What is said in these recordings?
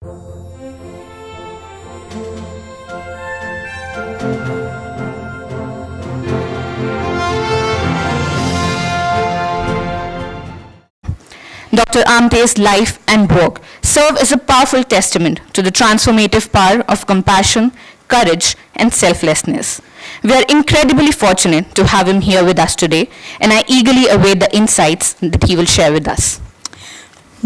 Dr. Amte's life and work serve as a powerful testament to the transformative power of compassion, courage, and selflessness. We are incredibly fortunate to have him here with us today, and I eagerly await the insights that he will share with us.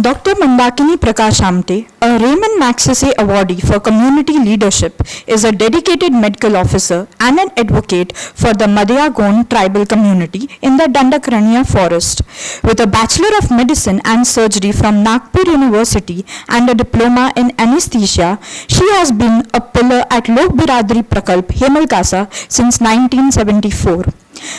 Dr. Mandakini Prakash Amte, a Raymond Magsaysay awardee for community leadership, is a dedicated medical officer and an advocate for the Madhya Gond tribal community in the Dandakaranya forest. With a Bachelor of Medicine and Surgery from Nagpur University and a diploma in anesthesia, she has been a pillar at Lok Biradari Prakalp, Hemalkasa since 1974.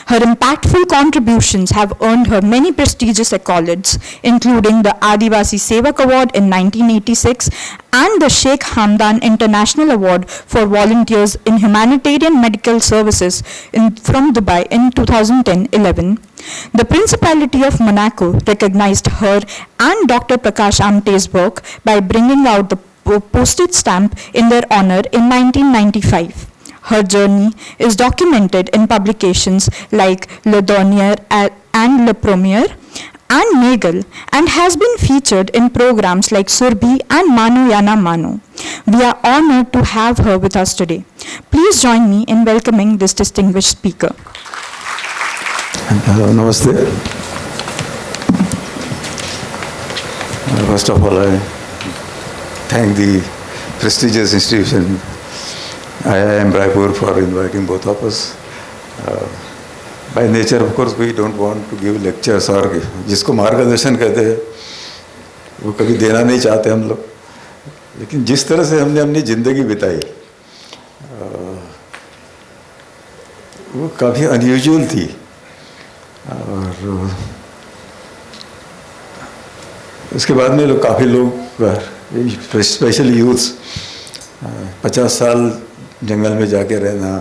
Her impactful contributions have earned her many prestigious accolades, including the Adivasi Sevak Award in 1986 and the Sheikh Hamdan International Award for Volunteers in Humanitarian Medical Services from Dubai in 2010-11. The Principality of Monaco recognized her and Dr. Prakash Amte's work by bringing out the postage stamp in their honor in 1995. Her journey is documented in publications like Le Dornier and Le Premier and Nagel, and has been featured in programs like Surbhi and Mano Yana Mano. We are honored to have her with us today. Please join me in welcoming this distinguished speaker. Namaste. First of all, I thank the prestigious institution IIM Raipur for inviting both of us. By nature, of course, we don't want to give lectures और जिसको मार्गदर्शन कहते हैं वो कभी देना नहीं चाहते हम लोग, लेकिन जिस तरह से हमने अपनी ज़िंदगी बिताई वो काफ़ी अनयूजुअल थी और उसके बाद में काफ़ी लोग स्पेशली यूथ्स 50 साल जंगल में जाके रहना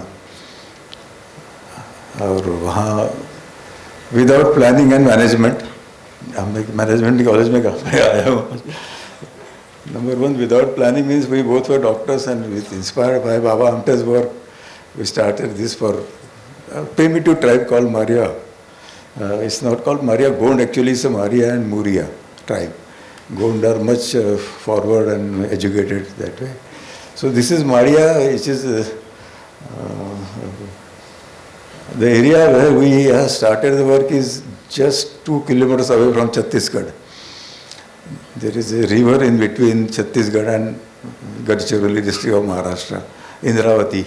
और वहाँ विदाउट प्लानिंग एंड मैनेजमेंट, हमने मैनेजमेंट कॉलेज में आया हूँ. Number one, without planning means we both were doctors and with inspired by Baba Amte's work we started this for primitive tribe called Maria. It's not called Maria Gond, actually it's a Maria and Muria tribe. Gond are much forward and educated that way. So this is Maria, which is the area where we have started the work is just 2 kilometers away from Chhattisgarh. There is a river in between Chhattisgarh and Gadchiroli district of Maharashtra, Indravati.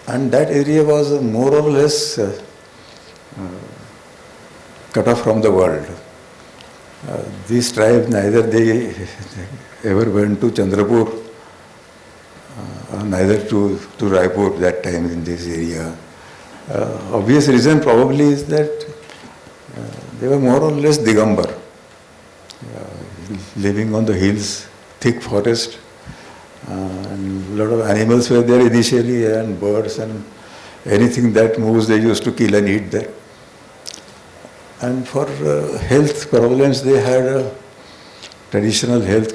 And that area was more or less cut off from the world. This tribe, neither they ever went to Chandrapur, neither to Raipur that time in this area. Obvious reason probably is that they were more or less Digambar, living on the hills, thick forest, and a lot of animals were there initially, and birds and anything that moves they used to kill and eat there. And for health problems they had traditional health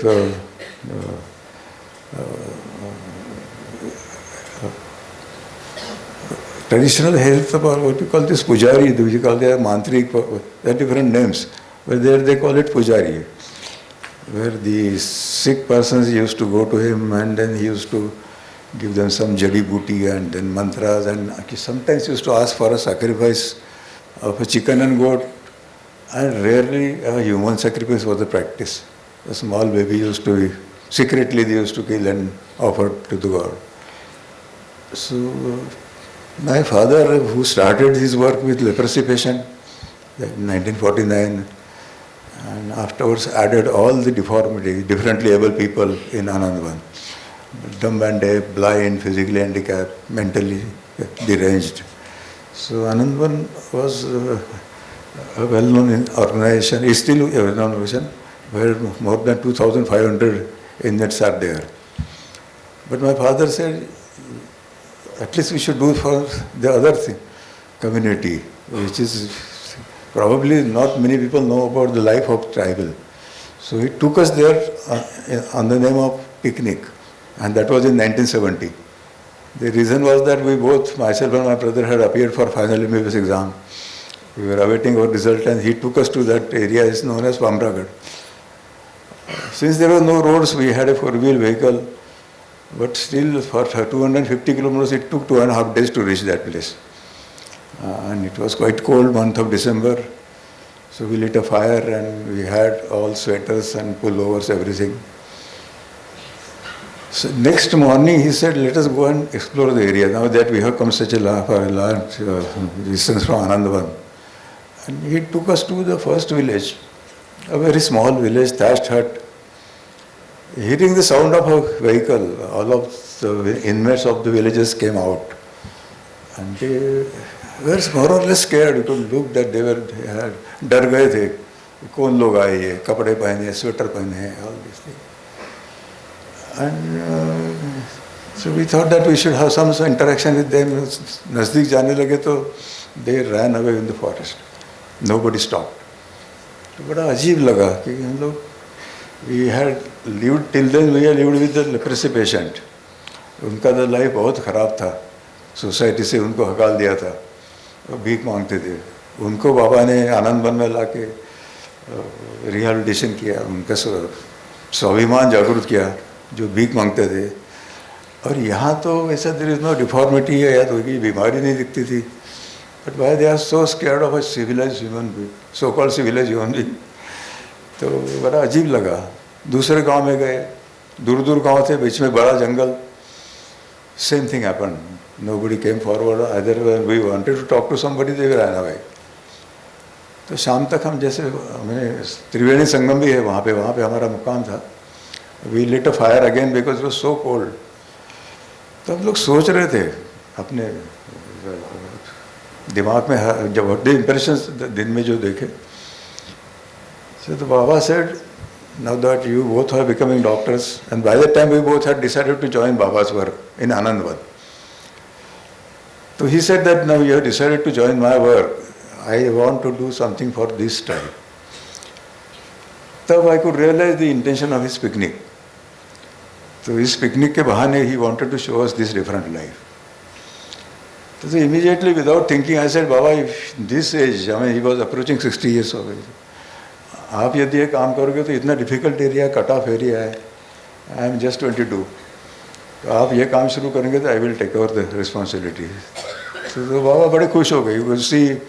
traditional health about what we call this pujari, we call their mantrik, there are different names, but there they call it pujari, where the sick persons used to go to him and then he used to give them some jadi booty and then mantras, and sometimes used to ask for a sacrifice of a chicken and goat, and rarely a human sacrifice was the practice. A small baby used to be, secretly they used to kill and offer to the god. So my father, who started his work with leprosy patient in 1949, and afterwards added all the deformity, differently able people in Anandvan. Dumb and deaf, blind, physically handicapped, mentally deranged. So Anandvan was a well-known organization, is still a well-known organization, where more than 2,500 inmates are there. But my father said, at least we should do for the other thing, community, which is probably not many people know about the life of tribal. So he took us there on the name of picnic, and that was in 1970. The reason was that we both, myself and my brother, had appeared for final MBBS exam. We were awaiting our result, and he took us to that area is known as Pamragad. Since there were no roads, we had a four-wheel vehicle, but still for 250 kilometers it took 2.5 days to reach that place. And it was quite cold, month of December. So we lit a fire and we had all sweaters and pullovers, everything. So next morning he said, let us go and explore the area. Now that we have come such a large distance from Anandvan. And he took us to the first village, a very small village, thatched hut. Hearing the sound of a vehicle, all of the inmates of the villages came out. And they were more or less scared. You could look that they had डर गए थे कौन लोग आए ये कपड़े पहने sweater पहने all these things. And so we thought that we should have some interaction with them. नज़दीक जाने लगे तो they ran away in the forest. Nobody stopped. तो बड़ा अजीब लगा कि हम लोग we had lived till then we had lived with the leprosy patient. उनका तो लाइफ बहुत ख़राब था. सोसाइटी से उनको हकाल दिया था. वो भीख मांगते थे. उनको बाबा ने आनंदवन में लाके रिहैबिलिटेशन किया, उनका स्वाभिमान जागरूक किया जो भीख मांगते थे. और यहाँ तो वैसा देयर इज नो डिफॉर्मिटी है या तो कोई बीमारी नहीं दिखती थी. But why they are so scared of a civilized human being, so called civilized human being. तो बड़ा अजीब लगा. दूसरे गांव में गए, दूर दूर गांव थे, बीच में बड़ा जंगल. Same thing happened. Nobody came forward. Either when we wanted to talk to somebody, they ran away. तो शाम तक हम जैसे हमें त्रिवेणी संगम भी है वहाँ पे हमारा मुकाम था. We lit a fire again because it was so cold. तो हम लोग सोच रहे थे अपने दिमाग में जब impressions दिन में जो देखे. So the Baba said, now that you both are becoming doctors, and by that time we both had decided to join Baba's work in Anandvan. So he said that now you have decided to join my work. I want to do something for this tribe. तब I could realize the intention of his picnic. तो इस picnic के बहाने he wanted to show us this different life. So immediately without thinking I said, Baba, if this age, I mean he was approaching 60 years of age. आप यदि ये काम करोगे तो इतना difficult area, cut off area है. I am just 22. तो आप ये काम शुरू करेंगे तो I will take over the responsibility. तो बाबा बड़े खुश हो गए. उसी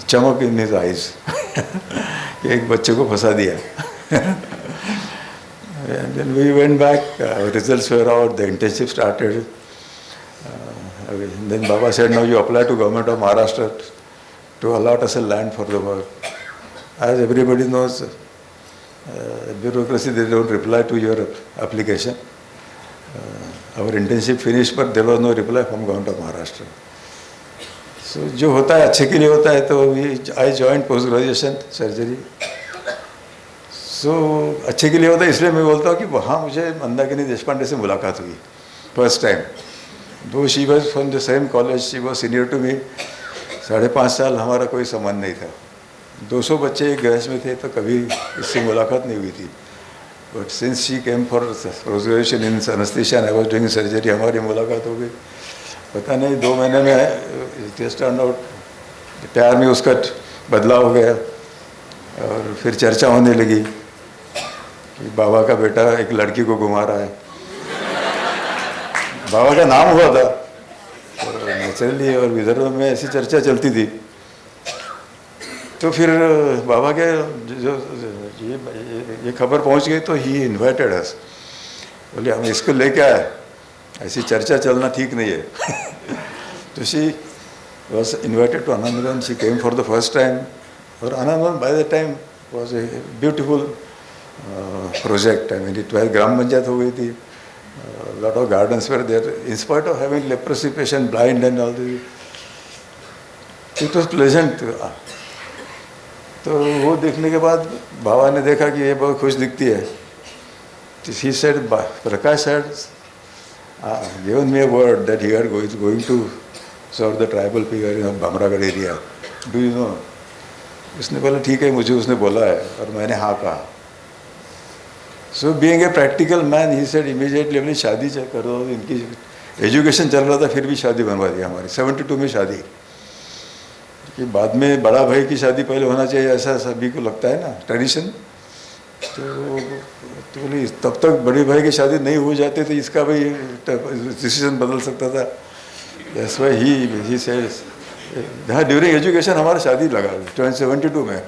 चमक इन हिज आइज कि एक बच्चे को फंसा दिया. And then we went back, results were out, the internship started. Then Baba said, now you apply to government of Maharashtra to allot us a land for the work. As everybody knows, bureaucracy, they don't reply to your application. Our internship finished, but there was no reply from government of Maharashtra. So जो होता है अच्छे के लिए होता है. तो I joined post graduation surgery. So अच्छे के लिए होता है, इसलिए मैं बोलता हूँ कि वहाँ मुझे मंदाकिनी देशपांडे से मुलाकात हुई फर्स्ट टाइम. दो she was from the same college, she was senior to me. 5.5 साल हमारा कोई संबंध नहीं था. 200 बच्चे एक बैच में थे तो कभी इससे मुलाकात नहीं हुई थी. But since she came for post graduation in anaesthesia and I was doing surgery, हमारी मुलाकात हो गई. पता नहीं 2 महीने में टेस्ट टर्न आउट, प्यार में उसका बदलाव हो गया. और फिर चर्चा होने लगी कि बाबा का बेटा एक लड़की को घुमा रहा है. बाबा का नाम हुआ था नेचुरली, और विदर्भ में ऐसी चर्चा चलती थी. तो फिर बाबा के जो ये खबर पहुंच गई तो ही इन्वाइटेड अस. बोले हम इसको लेके आए, ऐसी चर्चा चलना ठीक नहीं है. तो she was invited to Anandwan. She came for the first time. और Anandwan by the time was a beautiful project. I mean it was ग्राम पंचायत हो गई थी. lot of gardens were there. In spite of having leprosy patient, blind and all this, it was pleasant. तो वो देखने के बाद बाबा ने देखा कि ये बहुत खुश दिखती है. He said, Prakash had given me a word that he was going to serve the tribal figure in the Pamragad area. Do you know? उसने बोला ठीक है, मुझे उसने बोला है और मैंने हाँ कहा. So being a practical man he said immediately अपनी शादी कर दो. इनकी एजुकेशन चल रहा था फिर भी शादी बनवा दिया हमारी. 72 में शादी कि बाद में बड़ा भाई की शादी पहले होना चाहिए ऐसा सभी को लगता है ना, ट्रेडिशन. तो बोली तब तक बड़े भाई की शादी नहीं हो जाती तो इसका भी डिसीजन बदल सकता था. दैट्स व्हाई ही सेड्स हाँ ड्यूरिंग एजुकेशन हमारा शादी लगा 72 में.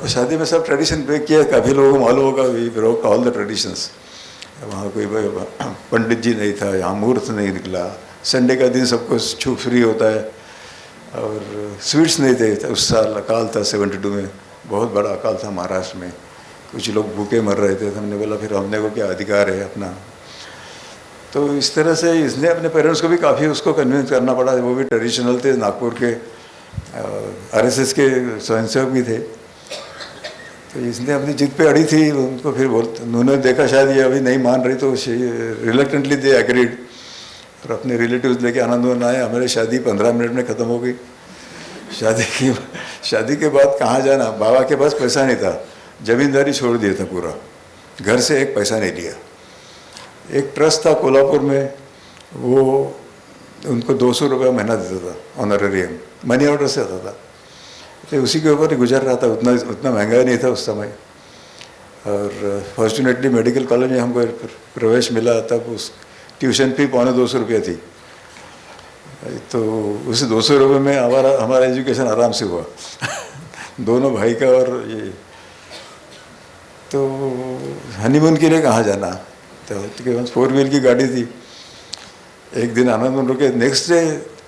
शादी में सब ट्रेडिशन ब्रेक किया. काफ़ी लोगों को मालूम होगा we broke all the traditions. वहाँ कोई पंडित जी नहीं था, यहाँ मुहूर्त नहीं निकला, संडे का दिन सबको छूट फ्री होता है और स्वीट्स नहीं थे. उस साल अकाल था 72 में, बहुत बड़ा अकाल था महाराष्ट्र में. कुछ लोग भूखे मर रहे थे. तो हमने बोला फिर हमने को क्या अधिकार है अपना. तो इस तरह से इसने अपने पेरेंट्स को भी काफ़ी उसको कन्विंस करना पड़ा. वो भी ट्रेडिशनल थे, नागपुर के आरएसएस के स्वयंसेवक भी थे. तो इसने अपनी जिद पे अड़ी थी. उनको फिर उन्होंने देखा शायद ये अभी नहीं मान रही तो रिलेक्टेंटली दे एग्रीड. और अपने रिलेटिव्स लेके आनंद आए. हमारी शादी 15 मिनट में ख़त्म हो गई. शादी के बाद कहाँ जाना. बाबा के पास पैसा नहीं था, जमींदारी छोड़ दिया था पूरा, घर से एक पैसा नहीं लिया. एक ट्रस्ट था कोल्हापुर में, वो उनको 200 रुपये महीना देता था ऑनरेरियम, मनी ऑर्डर से आता था. तो उसी के ऊपर ही गुजर रहा था. उतना महंगा नहीं था उस समय. और फॉर्चुनेटली मेडिकल कॉलेज में हमको प्रवेश मिला. तब उस ट्यूशन फी 250 रुपये थी. तो उस 200 रुपये में हमारा एजुकेशन आराम से हुआ दोनों भाई का. और ये तो हनीमून के लिए कहाँ जाना. तो 4 व्हील की गाड़ी थी. एक दिन आनंद रुके. नेक्स्ट डे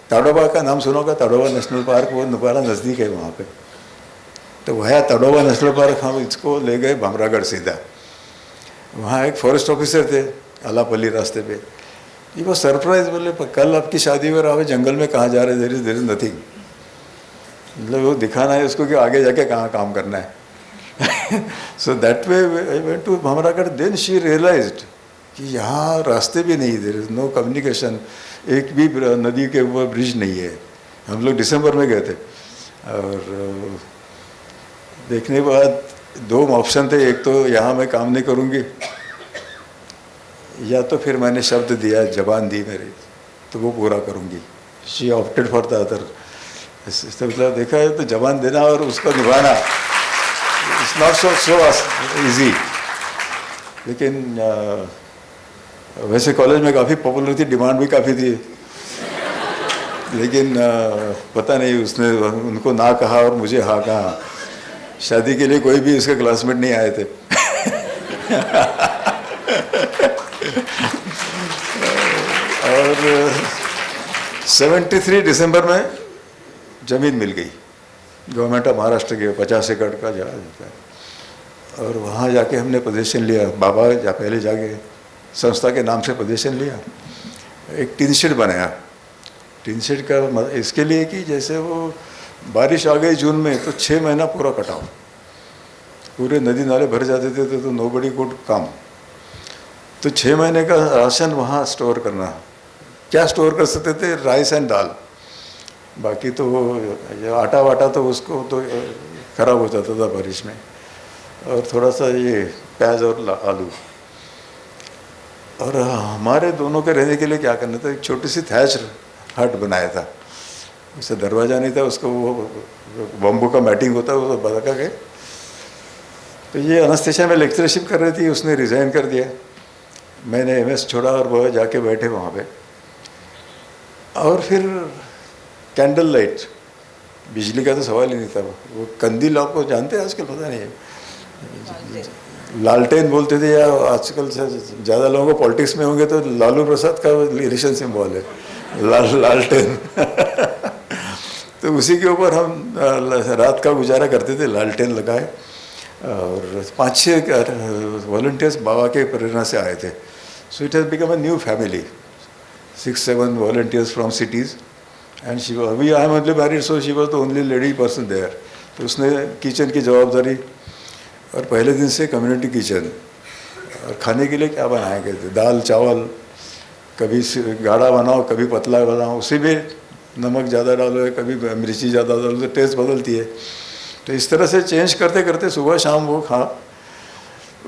ताडोबा का नाम सुना होगा, ताडोबा नेशनल पार्क, वो बड़ा नज़दीक है वहाँ पे. तो वह ताडोबा नेशनल पार्क हम इसको ले गए भामरागढ़ सीधा. वहाँ एक फॉरेस्ट ऑफिसर थे आलापल्ली रास्ते पे. ये वो सरप्राइज बोले कल आपकी शादी हो रहा है, जंगल में कहाँ जा रहे. There is nothing. मतलब वो दिखाना है उसको कि आगे जाके कहाँ काम करना है. So that way I went to Bhamragarh. Then she realized कि यहाँ रास्ते भी नहीं, देर इज नो कम्युनिकेशन. एक भी नदी के ऊपर ब्रिज नहीं है. हम लोग दिसंबर में गए थे. और देखने के बाद 2 ऑप्शन थे. एक तो यहाँ मैं काम नहीं करूँगी, या तो फिर मैंने शब्द दिया, जबान दी मेरी, तो वो पूरा करूँगी. She opted for the other. मतलब देखा है तो जबान देना और उसको निभाना इट्स नॉट सो ईजी. लेकिन वैसे कॉलेज में काफ़ी पॉपुलर थी, डिमांड भी काफ़ी थी. लेकिन पता नहीं उसने उनको ना कहा और मुझे हाँ कहा. शादी के लिए कोई भी उसके क्लासमेट नहीं आए थे. और 73 दिसंबर में ज़मीन मिल गई गवर्नमेंट ऑफ महाराष्ट्र के 50 एकड़ का जगह. और वहाँ जाके हमने पोजीशन लिया. बाबा पहले जाके संस्था के नाम से पोजीशन लिया. एक टीन शेड बनाया. टीन शेड का इसके लिए कि जैसे वो बारिश आ गई जून में तो 6 महीना पूरा कटाव, पूरे नदी नाले भर जाते थे. तो नोबडी कुड कम. तो 6 महीने का राशन वहाँ स्टोर करना. क्या स्टोर कर सकते थे? राइस एंड दाल. बाकी तो आटा वाटा तो उसको तो ख़राब हो जाता था बारिश में. और थोड़ा सा ये प्याज और आलू. और हमारे दोनों के रहने के लिए क्या करना था, एक छोटी सी थैच हट बनाया था. उससे दरवाज़ा नहीं था, उसको वो बम्बू का मैटिंग होता है वो बता के. तो ये अनस्थेशिया में लेक्चरशिप कर रही थी, उसने रिज़ाइन कर दिया. मैंने एमएस छोड़ा और वह जाके बैठे वहाँ पे. और फिर कैंडल लाइट, बिजली का तो सवाल ही नहीं था. वो कंदील आपको जानते हैं आजकल, पता नहीं है, लालटेन बोलते थे. या आजकल से ज़्यादा लोगों को पॉलिटिक्स में होंगे तो लालू प्रसाद का इलेक्शन सिंबल है लालटेन. तो उसी के ऊपर हम रात का गुजारा करते थे, लालटेन लगाए. और 5-6 वॉलंटियर्स बाबा के प्रेरणा से आए थे. So it has become a new family. 6-7 volunteers from cities. And she अभी I am only married, so she was the only lady person there. तो उसने किचन की जवाबदारी. और पहले दिन से कम्युनिटी किचन. और खाने के लिए क्या बनाए थे, दाल चावल, कभी गाढ़ा बनाओ कभी पतला बनाओ, उसी में नमक ज़्यादा डालो, कभी मिर्ची ज़्यादा डालो, तो टेस्ट बदलती है. तो इस तरह से चेंज करते करते सुबह शाम वो खा,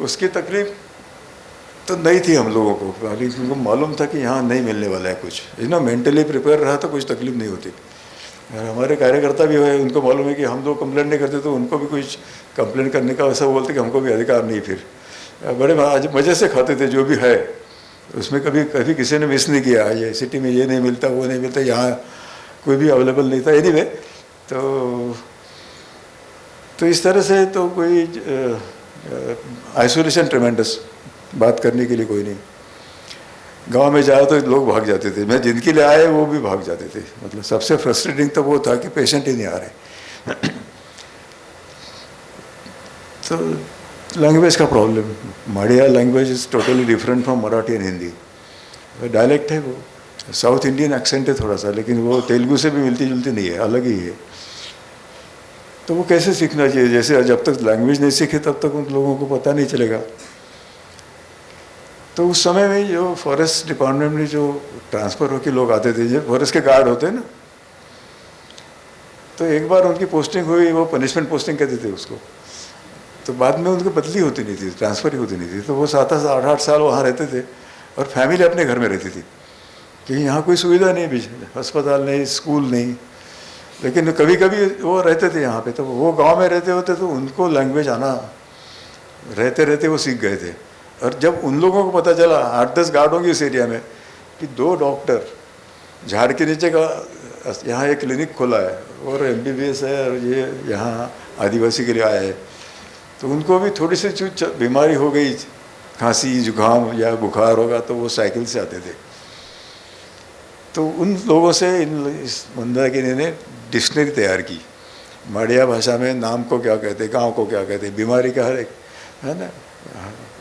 उसकी तकलीफ तो नहीं थी हम लोगों को, उनको मालूम था कि यहाँ नहीं मिलने वाला है कुछ, मेंटली प्रिपेयर रहा तो कुछ तकलीफ नहीं होती। और हमारे कार्यकर्ता भी है, उनको मालूम है कि हम लोग कंप्लेंट नहीं करते तो उनको भी कुछ कंप्लेंट करने का ऐसा बोलते कि हमको भी अधिकार नहीं। फिर बड़े मज़े से खाते थे जो भी है, उसमें कभी कभी किसी ने मिस नहीं किया, ये सिटी में ये नहीं मिलता वो नहीं मिलता, यहाँ कोई भी अवेलेबल नहीं था। एनीवे तो इस तरह से तो कोई आइसोलेशन ट्रेमेंडस, बात करने के लिए कोई नहीं। गांव में जाए तो लोग भाग जाते थे, मैं जिनके लिए आए वो भी भाग जाते थे। मतलब सबसे फ्रस्ट्रेटिंग तो वो था कि पेशेंट ही नहीं आ रहे। तो लैंग्वेज का problem, Madia language is totally different from Marathi and Hindi. Dialect है वो, साउथ इंडियन एक्सेंट है थोड़ा सा, लेकिन वो तेलुगु से भी मिलती जुलती नहीं है, अलग ही है। तो वो कैसे सीखना चाहिए? जैसे जब तक लैंग्वेज नहीं सीखे तब तक उन लोगों को पता नहीं चलेगा। तो उस समय में जो फॉरेस्ट डिपार्टमेंट में जो ट्रांसफ़र होकर लोग आते थे, जो फॉरेस्ट के गार्ड होते हैं ना, तो एक बार उनकी पोस्टिंग हुई, वो पनिशमेंट पोस्टिंग कहते थे उसको। तो बाद में उनको बदली होती नहीं थी, ट्रांसफ़र ही होती नहीं थी। तो वो 7-8 साल वहाँ रहते थे और फैमिली अपने घर में रहती थी, कि यहाँ कोई सुविधा नहीं, बीच अस्पताल नहीं, स्कूल नहीं। लेकिन कभी कभी वो रहते थे यहाँ पे, तो वो गांव में रहते होते तो उनको लैंग्वेज आना, रहते रहते वो सीख गए थे। और जब उन लोगों को पता चला 8-10 गार्ड होंगे इस एरिया में कि 2 डॉक्टर झाड़ के नीचे का यहाँ एक क्लिनिक खोला है और MBBS है और ये यहाँ आदिवासी के लिए आया है, तो उनको भी थोड़ी सी बीमारी हो गई, खांसी जुकाम या बुखार होगा, तो वो साइकिल से आते थे। तो उन लोगों से इस मंदाकिनी ने डिक्शनरी तैयार की, माड़िया भाषा में नाम को क्या कहते, गांव को क्या कहते, बीमारी का हर एक है ना,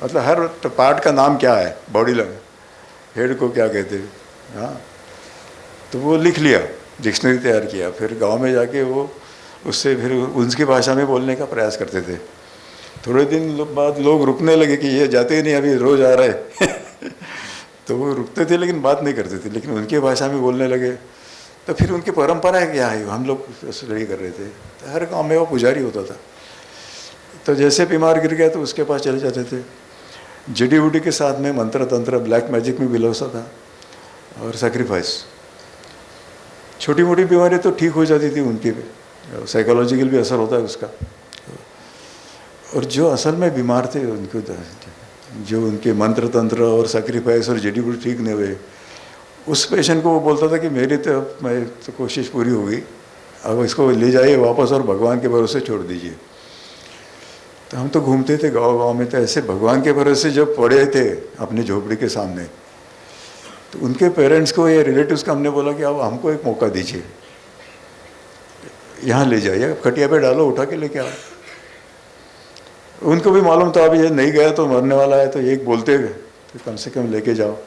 मतलब हर पार्ट का नाम क्या है, बॉडी लंग हेड को क्या कहते। हाँ, तो वो लिख लिया, डिक्शनरी तैयार किया। फिर गांव में जाके वो उससे फिर उनकी भाषा में बोलने का प्रयास करते थे। थोड़े दिन बाद लोग रुकने लगे कि ये जाते ही नहीं, अभी रोज़ आ रहे तो वो रुकते थे लेकिन बात नहीं करते थे, लेकिन उनकी भाषा में बोलने लगे। तो फिर उनकी परंपरा क्या है, हम लोग स्टडी कर रहे थे। तो हर गाँव में वो पुजारी होता था, तो जैसे बीमार गिर गया तो उसके पास चले जाते थे। जड़ी बूटी के साथ में मंत्र तंत्र, ब्लैक मैजिक में बिलोसा था और सेक्रीफाइस। छोटी मोटी बीमारी तो ठीक हो जाती थी उनकी, साइकोलॉजिकल भी असर होता है उसका। और जो असल में बीमार थे उनको, जो उनके मंत्र तंत्र और सेक्रीफाइस और जड़ी बूटी ठीक नहीं हुए, उस पेशेंट को वो बोलता था कि मेरी तो कोशिश पूरी हो गई, अब इसको ले जाइए वापस और भगवान के भरोसे छोड़ दीजिए। तो हम तो घूमते थे गांव में, तो ऐसे भगवान के भरोसे जब पड़े थे अपनी झोपड़ी के सामने, तो उनके पेरेंट्स को या रिलेटिव्स को हमने बोला कि अब हमको एक मौका दीजिए, यहाँ ले जाइए, खटिया पे डालो, उठा के लेके आओ। उनको भी मालूम था अब ये नहीं गया तो मरने वाला है, तो एक बोलते गए तो कम से कम लेके जाओ।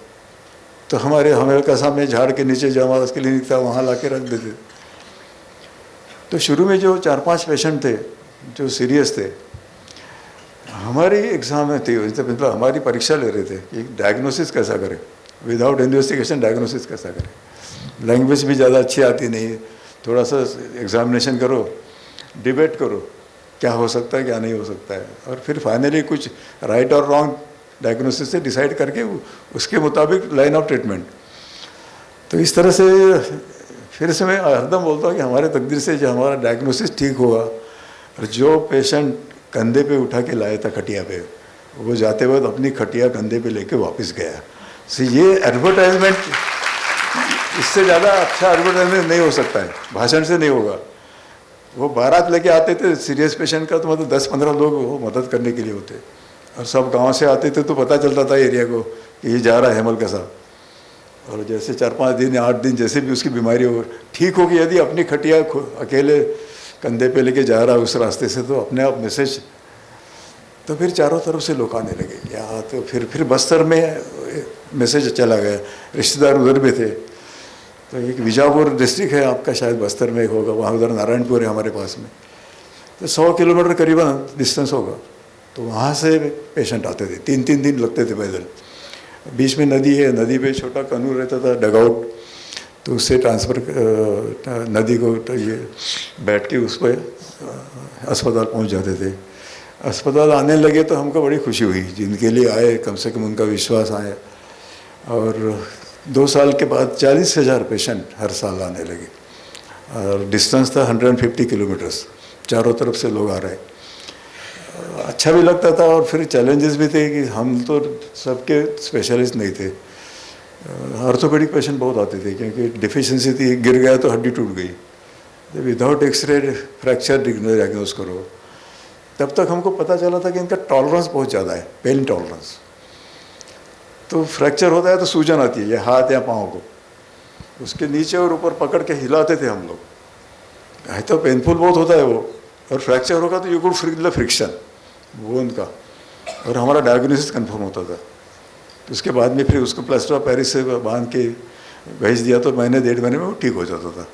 तो हमारे का सामने झाड़ के नीचे जहाँ क्लिनिक था वहाँ ला के रख देते। तो शुरू में जो 4-5 पेशेंट थे जो सीरियस थे, हमारी एग्ज़ाम में थी, मतलब हमारी परीक्षा ले रहे थे कि डायग्नोसिस कैसा करें, विदाउट इन्वेस्टिगेशन डायग्नोसिस कैसा करें। लैंग्वेज भी ज़्यादा अच्छी आती नहीं, थोड़ा सा एग्जामिनेशन करो, डिबेट करो, क्या हो सकता है क्या नहीं हो सकता है, और फिर फाइनली कुछ राइट और रॉन्ग डायग्नोसिस से डिसाइड करके उसके मुताबिक लाइन ऑफ ट्रीटमेंट। तो इस तरह से फिर से मैं हरदम बोलता हूँ कि हमारे तकदीर से जो हमारा डायग्नोसिस ठीक हुआ, और जो पेशेंट कंधे पे उठा के लाया था खटिया पे, वो जाते वक्त अपनी खटिया कंधे पे लेके वापस गया। सो ये एडवर्टाइजमेंट, इससे ज़्यादा अच्छा एडवर्टाइजमेंट नहीं हो सकता है, भाषण से नहीं होगा। वो बारात लेके आते थे सीरियस पेशेंट का, तो मतलब 10-15 लोग वो मदद करने के लिए होते, और सब गांव से आते थे, तो पता चलता था एरिया को कि ये जा रहा है हेमल का साहब। और जैसे 4-5 दिन या 8 दिन जैसे भी उसकी बीमारी हो ठीक होगी, यदि अपनी खटिया अकेले कंधे पे लेके जा रहा है उस रास्ते से, तो अपने आप मैसेज, तो फिर चारों तरफ से लोग आने लगे यहाँ। तो फिर बस्तर में मैसेज चला गया, रिश्तेदार उधर भी थे। तो एक बीजापुर डिस्ट्रिक्ट है आपका, शायद बस्तर में होगा, वहाँ उधर नारायणपुर है हमारे पास में, तो 100 किलोमीटर करीबन डिस्टेंस होगा। तो वहाँ से पेशेंट आते थे, 3-3 दिन लगते थे पैदल। बीच में नदी है, नदी पे छोटा कनूर रहता था, डगआउट, तो उससे ट्रांसफ़र नदी को तो ये बैठ के उस पर अस्पताल पहुंच जाते थे। अस्पताल आने लगे तो हमको बड़ी खुशी हुई, जिनके लिए आए कम से कम उनका विश्वास आया। और 2 साल के बाद 40,000 पेशेंट हर साल आने लगे और डिस्टेंस था 150 किलोमीटर्स, चारों तरफ से लोग आ रहे। अच्छा भी लगता था और फिर चैलेंजेस भी थे कि हम तो सबके स्पेशलिस्ट नहीं थे। ऑर्थोपेडिक पेशेंट बहुत आते थे क्योंकि डिफिशिएंसी थी, गिर गया तो हड्डी टूट गई, विदाउट एक्सरे फ्रैक्चर डायग्नोज करो। तब तक हमको पता चला था कि इनका टॉलरेंस बहुत ज़्यादा है, पेन टॉलरेंस। तो फ्रैक्चर होता है तो सूजन आती है, ये हाथ या पाँव को, उसके नीचे और ऊपर पकड़ के हिलाते थे हम लोग। है तो पेनफुल बहुत होता है वो, और फ्रैक्चर होगा तो you could feel the friction bone का, और हमारा डायग्नोसिस कंफर्म होता था। तो उसके बाद में फिर उसको प्लास्टर ऑफ पेरिस से बांध के भेज दिया तो महीने 1.5 महीने में वो ठीक हो जाता था।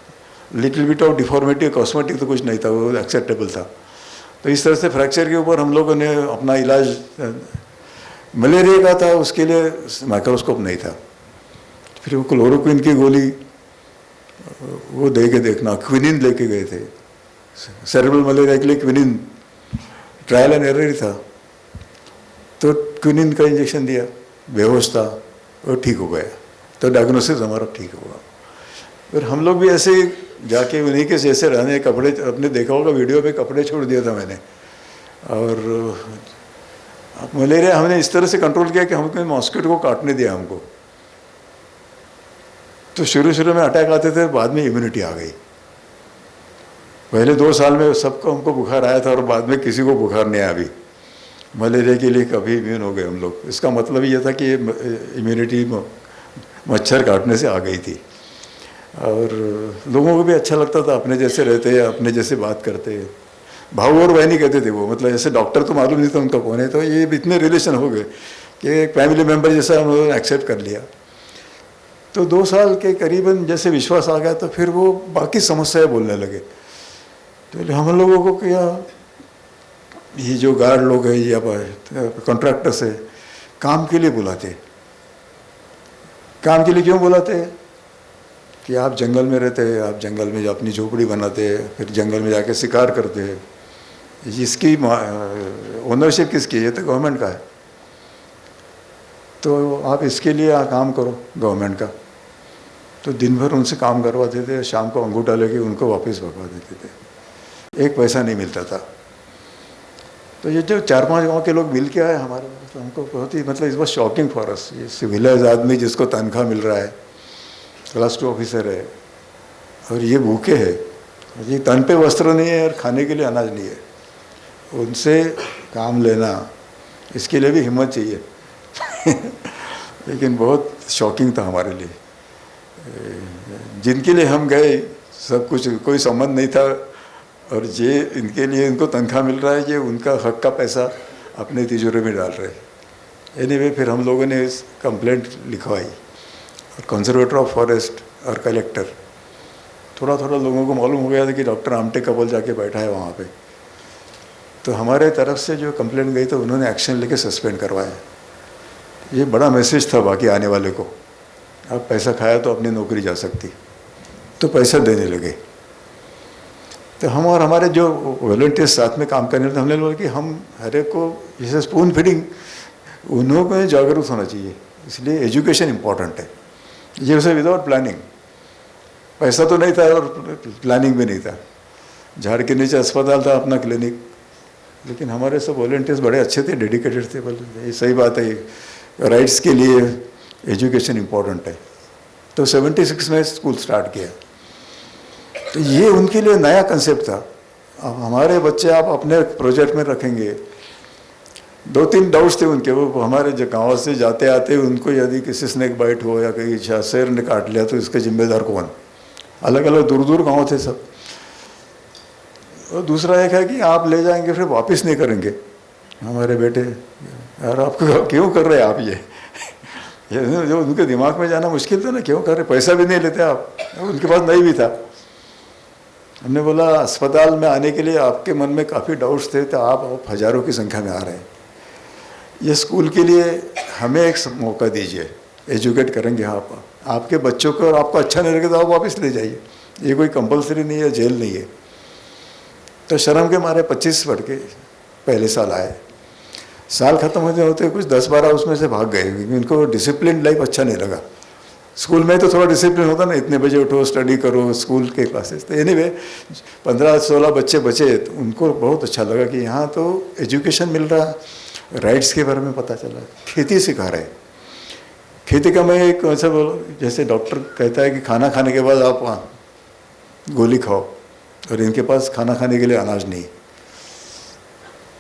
Little bit of deformity cosmetic तो कुछ नहीं था, वो एक्सेप्टेबल था। तो इस तरह से फ्रैक्चर के ऊपर हम लोगों ने अपना इलाज, मलेरिया का था उसके लिए माइक्रोस्कोप नहीं था, फिर वो क्लोरोक्विन की गोली वो दे के देखना, क्विनिन लेके गए थे सेरेब्रल मलेरिया के लिए। क्विनिन ट्रायल एंड एरर ही था, तो क्विनिन का इंजेक्शन दिया, बेहोश था और ठीक हो गया, तो डायग्नोसिस हमारा ठीक हुआ। फिर हम लोग भी ऐसे ही जाके उन्हीं के जैसे रहने, कपड़े अपने देखा होगा वीडियो में, कपड़े छोड़ दिया था मैंने। और मलेरिया हमने इस तरह से कंट्रोल किया कि हमको मॉस्किटो को काटने दिया हमको। तो शुरू में अटैक आते थे, बाद में इम्यूनिटी आ गई। पहले 2 साल में सबको हमको बुखार आया था और बाद में किसी को बुखार नहीं आया। अभी मलेरिया के लिए कभी इम्यून हो गए हम लोग। इसका मतलब ये था कि इम्यूनिटी मच्छर काटने से आ गई थी। और लोगों को भी अच्छा लगता था, अपने जैसे रहते हैं, अपने जैसे बात करते हैं। भाऊ और बहनी कहते थे वो, मतलब ऐसे डॉक्टर तो मालूम नहीं था उनका कौन है, तो ये इतने रिलेशन हो गए कि एक फैमिली मेम्बर जैसा उन्होंने एक्सेप्ट कर लिया। तो 2 साल के करीबन जैसे विश्वास आ गया तो फिर वो बाकी समस्याएं बोलने लगे। तो हम लोगों को क्या, ये जो गार्ड लोग हैं या कॉन्ट्रैक्टर्स है, काम के लिए बुलाते। काम के लिए क्यों बुलाते कि आप जंगल में रहते हैं, आप जंगल में अपनी झोपड़ी बनाते हैं, फिर जंगल में जाके शिकार करते हैं। इसकी ओनरशिप किसकी है? ये तो गवर्नमेंट का है। तो आप इसके लिए काम करो गवर्नमेंट का। तो दिन भर उनसे काम करवाते थे, शाम को अंगूठा लेके उनको वापस भगवा देते थे, 1 पैसा नहीं मिलता था। तो ये जो 4-5 गांव के लोग मिल के आए हमारे, तो हमको बहुत ही मतलब इस बार शॉकिंग फॉर अस। ये सिविलाइज आदमी जिसको तनख्वाह मिल रहा है, क्लास 2 ऑफिसर है, और ये भूखे है, ये तन पे वस्त्र नहीं है और खाने के लिए अनाज नहीं है, उनसे काम लेना, इसके लिए भी हिम्मत चाहिए। लेकिन बहुत शॉकिंग था हमारे लिए। जिनके लिए हम गए, सब कुछ, कोई संबंध नहीं था, और ये इनके लिए इनको तनख्वाह मिल रहा है, ये उनका हक का पैसा अपने तिजोरी में डाल रहे। एनीवे फिर हम लोगों ने कंप्लेंट लिखवाई, और कंजर्वेटर ऑफ फॉरेस्ट और कलेक्टर, थोड़ा लोगों को मालूम हो गया था कि डॉक्टर आमटे कपल जाके बैठा है वहाँ पे। तो हमारे तरफ से जो कंप्लेंट गई तो उन्होंने एक्शन लेके सस्पेंड करवाया। ये बड़ा मैसेज था बाकी आने वाले को, अब पैसा खाया तो अपनी नौकरी जा सकती, तो पैसा देने लगे। तो हम और हमारे जो वॉलंटियर्स साथ में काम करने थे, हमने बोला कि हम हर एक को जैसे स्पून फीडिंग, उन्हों को जागरूक होना चाहिए, इसलिए एजुकेशन इम्पॉर्टेंट है। ये उसे विदाउट प्लानिंग, पैसा तो नहीं था और प्लानिंग भी नहीं था। झाड़ के नीचे अस्पताल था, अपना क्लिनिक, लेकिन हमारे सब वॉलंटियर्स बड़े अच्छे थे, डेडिकेटेड थे। बोले ये सही बात है, राइट्स के लिए एजुकेशन इम्पॉर्टेंट है। तो 76 में स्कूल स्टार्ट किया। तो ये उनके लिए नया कंसेप्ट था। अब हमारे बच्चे आप अपने प्रोजेक्ट में रखेंगे। 2-3 डाउट्स थे उनके, वो हमारे जो गाँव से जाते आते उनको यदि किसी स्नेक बाइट हो या कहीं शेर ने काट लिया तो इसके जिम्मेदार कौन? अलग अलग दूर गाँव थे सब। और दूसरा एक है कि आप ले जाएंगे फिर वापस नहीं करेंगे। हमारे बेटे, यार आपको क्यों कर रहे हैं आप ये जो उनके दिमाग में जाना मुश्किल था ना, क्यों कर रहे, पैसा भी नहीं लेते आप, उनके पास नहीं भी था। हमने बोला अस्पताल में आने के लिए आपके मन में काफ़ी डाउट्स थे, तो आप हज़ारों की संख्या में आ रहे हैं। ये स्कूल के लिए हमें एक मौका दीजिए, एजुकेट करेंगे आप, आपके बच्चों को, और आपको अच्छा नहीं लगे तो आप वापस ले जाइए, ये कोई कंपलसरी नहीं है, जेल नहीं है। तो शर्म के मारे 25 लड़के पहले साल आए, साल ख़त्म होते होते कुछ 10-12 उसमें से भाग गए, क्योंकि उनको डिसिप्लिन लाइफ अच्छा नहीं लगा। स्कूल में तो थोड़ा डिसिप्लिन होता ना, इतने बजे उठो, स्टडी करो, स्कूल के क्लासेस। तो एनीवे 15-16 बच्चे बचे, तो उनको बहुत अच्छा लगा कि यहाँ तो एजुकेशन मिल रहा, राइट्स के बारे में पता चला, खेती सिखा रहे। खेती का मैं एक ऐसा बोलो, जैसे डॉक्टर कहता है कि खाना खाने के बाद आप वहाँ गोली खाओ, और इनके पास खाना खाने के लिए अनाज नहीं।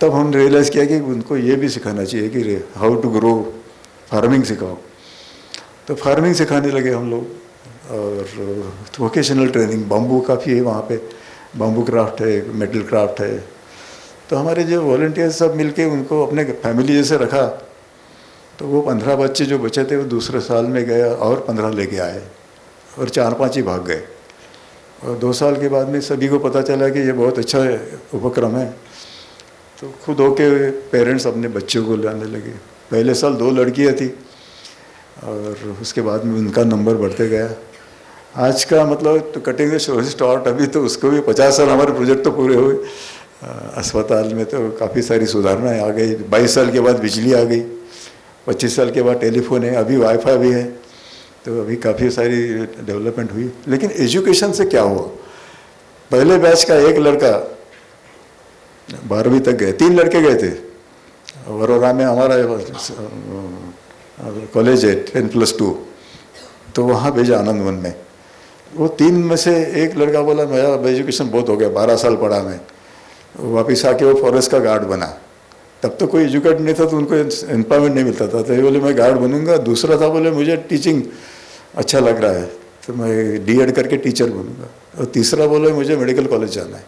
तब हम रियलाइज़ किया कि उनको ये भी सिखाना चाहिए कि हाउ टू ग्रो, फार्मिंग सिखाओ। तो फार्मिंग सिखाने लगे हम लोग, और वोकेशनल ट्रेनिंग, बाम्बू काफ़ी है वहाँ पे, बाम्बू क्राफ्ट है, मेटल क्राफ्ट है। तो हमारे जो वॉलंटियर्स सब मिलके उनको अपने फैमिली जैसे रखा। तो वो 15 बच्चे जो बचे थे वो दूसरे साल में गए और 15 लेके आए, और 4-5 ही भाग गए। और 2 साल के बाद में सभी को पता चला कि ये बहुत अच्छा उपक्रम है, तो खुद होके पेरेंट्स अपने बच्चों को लाने लगे। पहले साल 2 लड़कियां थी, और उसके बाद में उनका नंबर बढ़ते गया। आज का मतलब तो कटिंग स्टार्ट, अभी तो उसको भी 50 साल हमारे प्रोजेक्ट तो पूरे हुए। अस्पताल में तो काफ़ी सारी सुधारणाएँ आ गई। 22 साल के बाद बिजली आ गई, 25 साल के बाद टेलीफोन है, अभी वाईफाई भी है। तो अभी काफ़ी सारी डेवलपमेंट हुई। लेकिन एजुकेशन से क्या हुआ, पहले बैच का एक लड़का 12वीं तक गए, 3 लड़के गए थे। वरोरा में हमारा कॉलेज है 10+2, तो वहाँ भेजा आनंद वन में। वो 3 में से एक लड़का बोला मेरा एजुकेशन बहुत हो गया, 12 साल पढ़ा मैं। वापस आके वो फॉरेस्ट का गार्ड बना। तब तो कोई एजुकेट नहीं था, तो उनको एम्प्लॉयमेंट नहीं मिलता था, तो ये बोले मैं गार्ड बनूंगा। दूसरा था बोले मुझे टीचिंग अच्छा लग रहा है, तो मैं डीएड करके टीचर बनूंगा। और तीसरा बोले मुझे मेडिकल कॉलेज जाना है।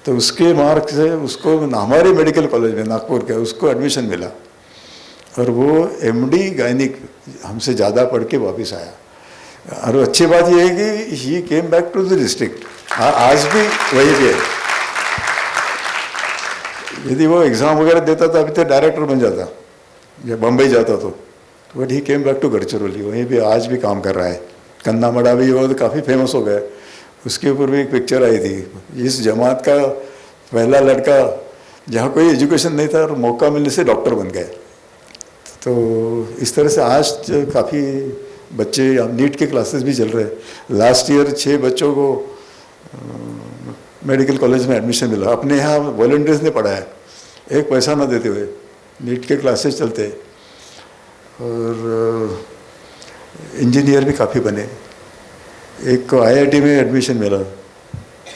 तो उसके मार्क से उसको हमारे मेडिकल कॉलेज में नागपुर के उसको एडमिशन मिला, और वो एमडी गायनिक हमसे ज़्यादा पढ़ के वापस आया। और अच्छी बात यह है कि he came back to the district, आज भी वही पे है। यदि वो एग्ज़ाम वगैरह देता था अभी तो डायरेक्टर बन जाता, या बम्बई जाता तो। But he came back to Gadchiroli, वहीं पे आज भी काम कर रहा है। कन्ना मड़ा भी वो तो काफ़ी फेमस हो गया, उसके ऊपर भी एक पिक्चर आई थी। इस जमात का पहला लड़का जहाँ कोई एजुकेशन नहीं था और मौका मिलने से डॉक्टर बन गए। तो इस तरह से आज काफ़ी बच्चे, नीट के क्लासेस भी चल रहे हैं। लास्ट ईयर 6 बच्चों को मेडिकल कॉलेज में एडमिशन मिला, अपने यहाँ वॉलंटियर्स ने पढ़ाया, एक पैसा ना देते हुए। नीट के क्लासेस चलते, और इंजीनियर भी काफ़ी बने। एक को आईआईटी में एडमिशन मिला,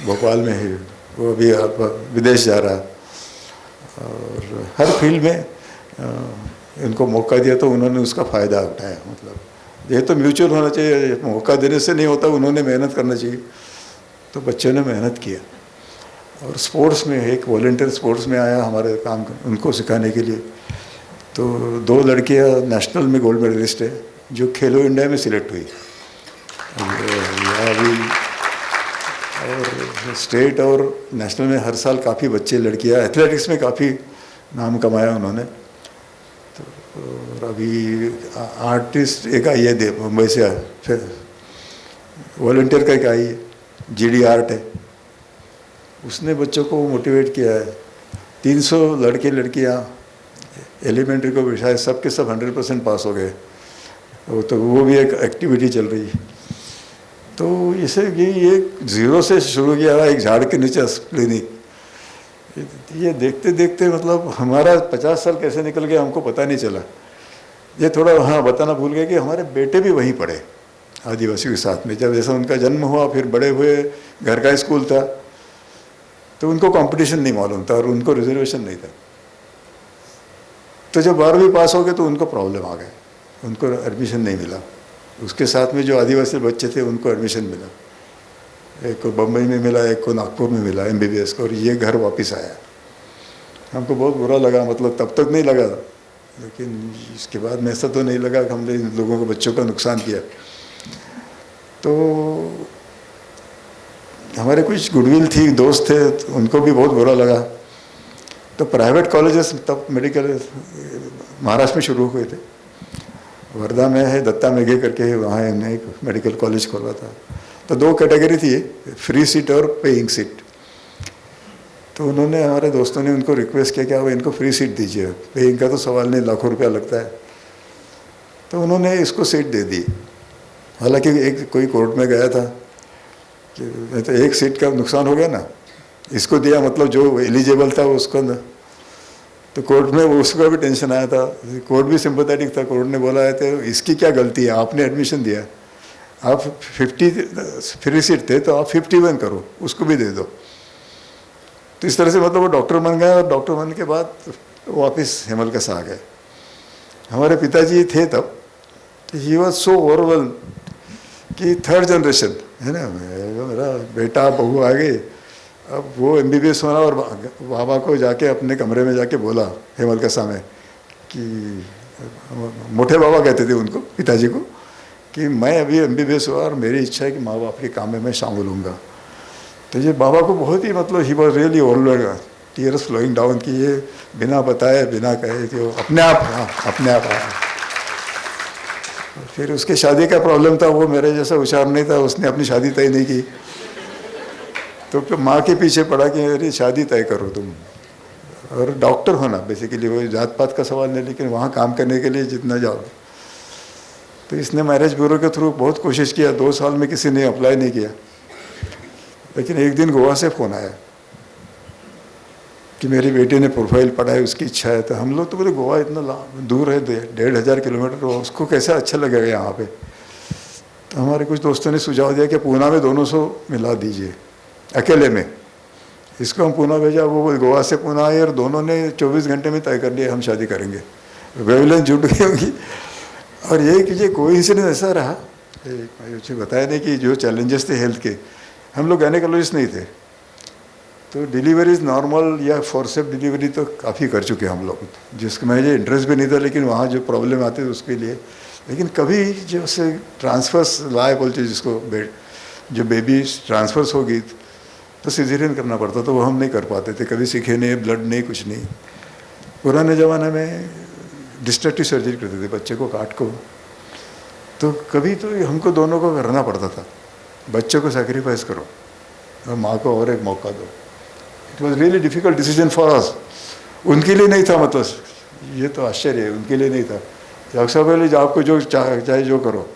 भोपाल में ही, वो अभी विदेश जा रहा। और हर फील्ड में इनको मौका दिया तो उन्होंने उसका फ़ायदा उठाया। मतलब ये तो म्यूचुअल होना चाहिए, मौका देने से नहीं होता, उन्होंने मेहनत करना चाहिए। तो बच्चों ने मेहनत किया। और स्पोर्ट्स में एक वॉलंटियर स्पोर्ट्स में आया हमारे काम, उनको सिखाने के लिए। तो 2 लड़कियां नेशनल में गोल्ड मेडलिस्ट है, जो खेलो इंडिया में सिलेक्ट हुई। अभी और स्टेट और नेशनल में हर साल काफ़ी बच्चे, लड़कियां, एथलेटिक्स में काफ़ी नाम कमाया उन्होंने। तो और अभी आर्टिस्ट एक आई है मुंबई से, फिर वॉलंटियर का एक आई है, जीडी आर्ट है, उसने बच्चों को मोटिवेट किया है। 300 लड़के लड़कियां एलिमेंट्री को शायद सब के सब 100% पास हो गए। तो वो भी एक एक्टिविटी चल रही है। तो इसे ये 0 से शुरू किया हुआ, एक झाड़ के नीचे क्लिनिक। ये देखते देखते मतलब हमारा 50 साल कैसे निकल गया हमको पता नहीं चला। ये थोड़ा हाँ बताना भूल गए कि हमारे बेटे भी वहीं पढ़े आदिवासियों के साथ में। जब जैसा उनका जन्म हुआ, फिर बड़े हुए, घर का स्कूल था, तो उनको कंपटीशन नहीं मालूम था और उनको रिजर्वेशन नहीं था। तो जब 12वीं पास हो गए तो उनको प्रॉब्लम आ गए, उनको एडमिशन नहीं मिला। उसके साथ में जो आदिवासी बच्चे थे उनको एडमिशन मिला, एक को बम्बई में मिला, एक को नागपुर में मिला MBBS को, और ये घर वापस आया। हमको बहुत बुरा लगा, मतलब तब तक नहीं लगा, लेकिन इसके बाद में ऐसा तो नहीं लगा कि हमने इन लोगों को, बच्चों का नुकसान किया। तो हमारे कुछ गुडविल थी, दोस्त थे, तो उनको भी बहुत बुरा लगा। तो प्राइवेट कॉलेजेस तब मेडिकल महाराष्ट्र में शुरू हुए थे, वर्धा में है दत्ता मेघे करके, वहाँ इन्हें एक मेडिकल कॉलेज खोला था। तो 2 कैटेगरी थी, फ्री सीट और पेइंग सीट। तो उन्होंने, हमारे दोस्तों ने उनको रिक्वेस्ट किया कि आप इनको फ्री सीट दीजिए, पेइंग का तो सवाल नहीं, लाखों रुपया लगता है। तो उन्होंने इसको सीट दे दी। हालांकि एक कोई कोर्ट में गया था कि तो एक सीट का नुकसान हो गया ना, इसको दिया मतलब जो एलिजिबल था उसको ना। तो कोर्ट में वो उसका भी टेंशन आया था, कोर्ट भी सिंपैथेटिक था। कोर्ट ने बोला है तो इसकी क्या गलती है, आपने एडमिशन दिया, आप 50 फ्री सीट थे तो आप 51 करो, उसको भी दे दो। तो इस तरह से मतलब वो डॉक्टर बन गए, और डॉक्टर बनने के बाद वापस हेमलकसा आ गए। हमारे पिताजी थे तब, ही वॉज सो ओवरवेल कि 3rd जनरेशन है ना, मेरा बेटा बहू आ गई। अब वो MBBS होना, और बाबा को जाके अपने कमरे में जाके बोला हेमलकसा में कि मोटे बाबा कहते थे उनको, पिताजी को, कि मैं अभी MBBS हुआ और मेरी इच्छा है कि माँ बाप के काम में मैं शामिल होऊंगा। तो ये बाबा को बहुत ही मतलब ही was really overwhelmed, tears flowing down, कि ये बिना बताए बिना कहे कि वो अपने आप फिर उसके शादी का प्रॉब्लम था, वो मेरे जैसा होशियार नहीं था, उसने अपनी शादी तय नहीं की। तो फिर माँ के पीछे पड़ा कि अरे शादी तय करो तुम, और डॉक्टर होना बेसिकली, वो जात पात का सवाल नहीं, लेकिन वहाँ काम करने के लिए जितना जाओ। तो इसने मैरिज ब्यूरो के थ्रू बहुत कोशिश किया, 2 साल में किसी ने अप्लाई नहीं किया। लेकिन एक दिन गोवा से फ़ोन आया कि मेरी बेटी ने प्रोफाइल पढ़ा है, उसकी इच्छा है। तो हम लोग तो बोले गोवा इतना दूर है, 1500 किलोमीटर, उसको कैसे अच्छा लगेगा यहाँ पे। तो हमारे कुछ दोस्तों ने सुझाव दिया कि पूना में दोनों से मिला दीजिए अकेले में। इसको हम पूना भेजा, वो गोवा से पूना आए, और दोनों ने 24 घंटे में तय कर लिया हम शादी करेंगे। वेवलेंथ जुट गई होगी। और ये कोइंसिडेंस ऐसा रहा, मुझे बताया नहीं कि जो चैलेंजेस थे हेल्थ के, हम लोग गायनेकोलॉजिस्ट नहीं थे, तो डिलीवरीज नॉर्मल या फोर्सेप डिलीवरी तो काफ़ी कर चुके हम लोग, जिसमें मुझे इंटरेस्ट भी नहीं था, लेकिन वहाँ जो प्रॉब्लम आती है उसके लिए। लेकिन कभी जो से ट्रांसफर्स लाए बोलते, जिसको जो बेबी ट्रांसफर्स होगी तो सिजेरियन करना पड़ता, तो वो हम नहीं कर पाते थे, कभी सीखे नहीं, ब्लड नहीं, कुछ नहीं। पुराने ज़माने में डिस्ट्रक्टिव सर्जरी करते थे बच्चे को काट को, तो कभी तो हमको दोनों को करना पड़ता था, बच्चे को सैक्रिफाइस करो और माँ को और एक मौका दो। It was really difficult decision for us. उनके लिए नहीं था, मतलब ये तो आश्चर्य है, उनके लिए नहीं था। डॉक्टर साहब बोले आपको जो चाहे जो करो।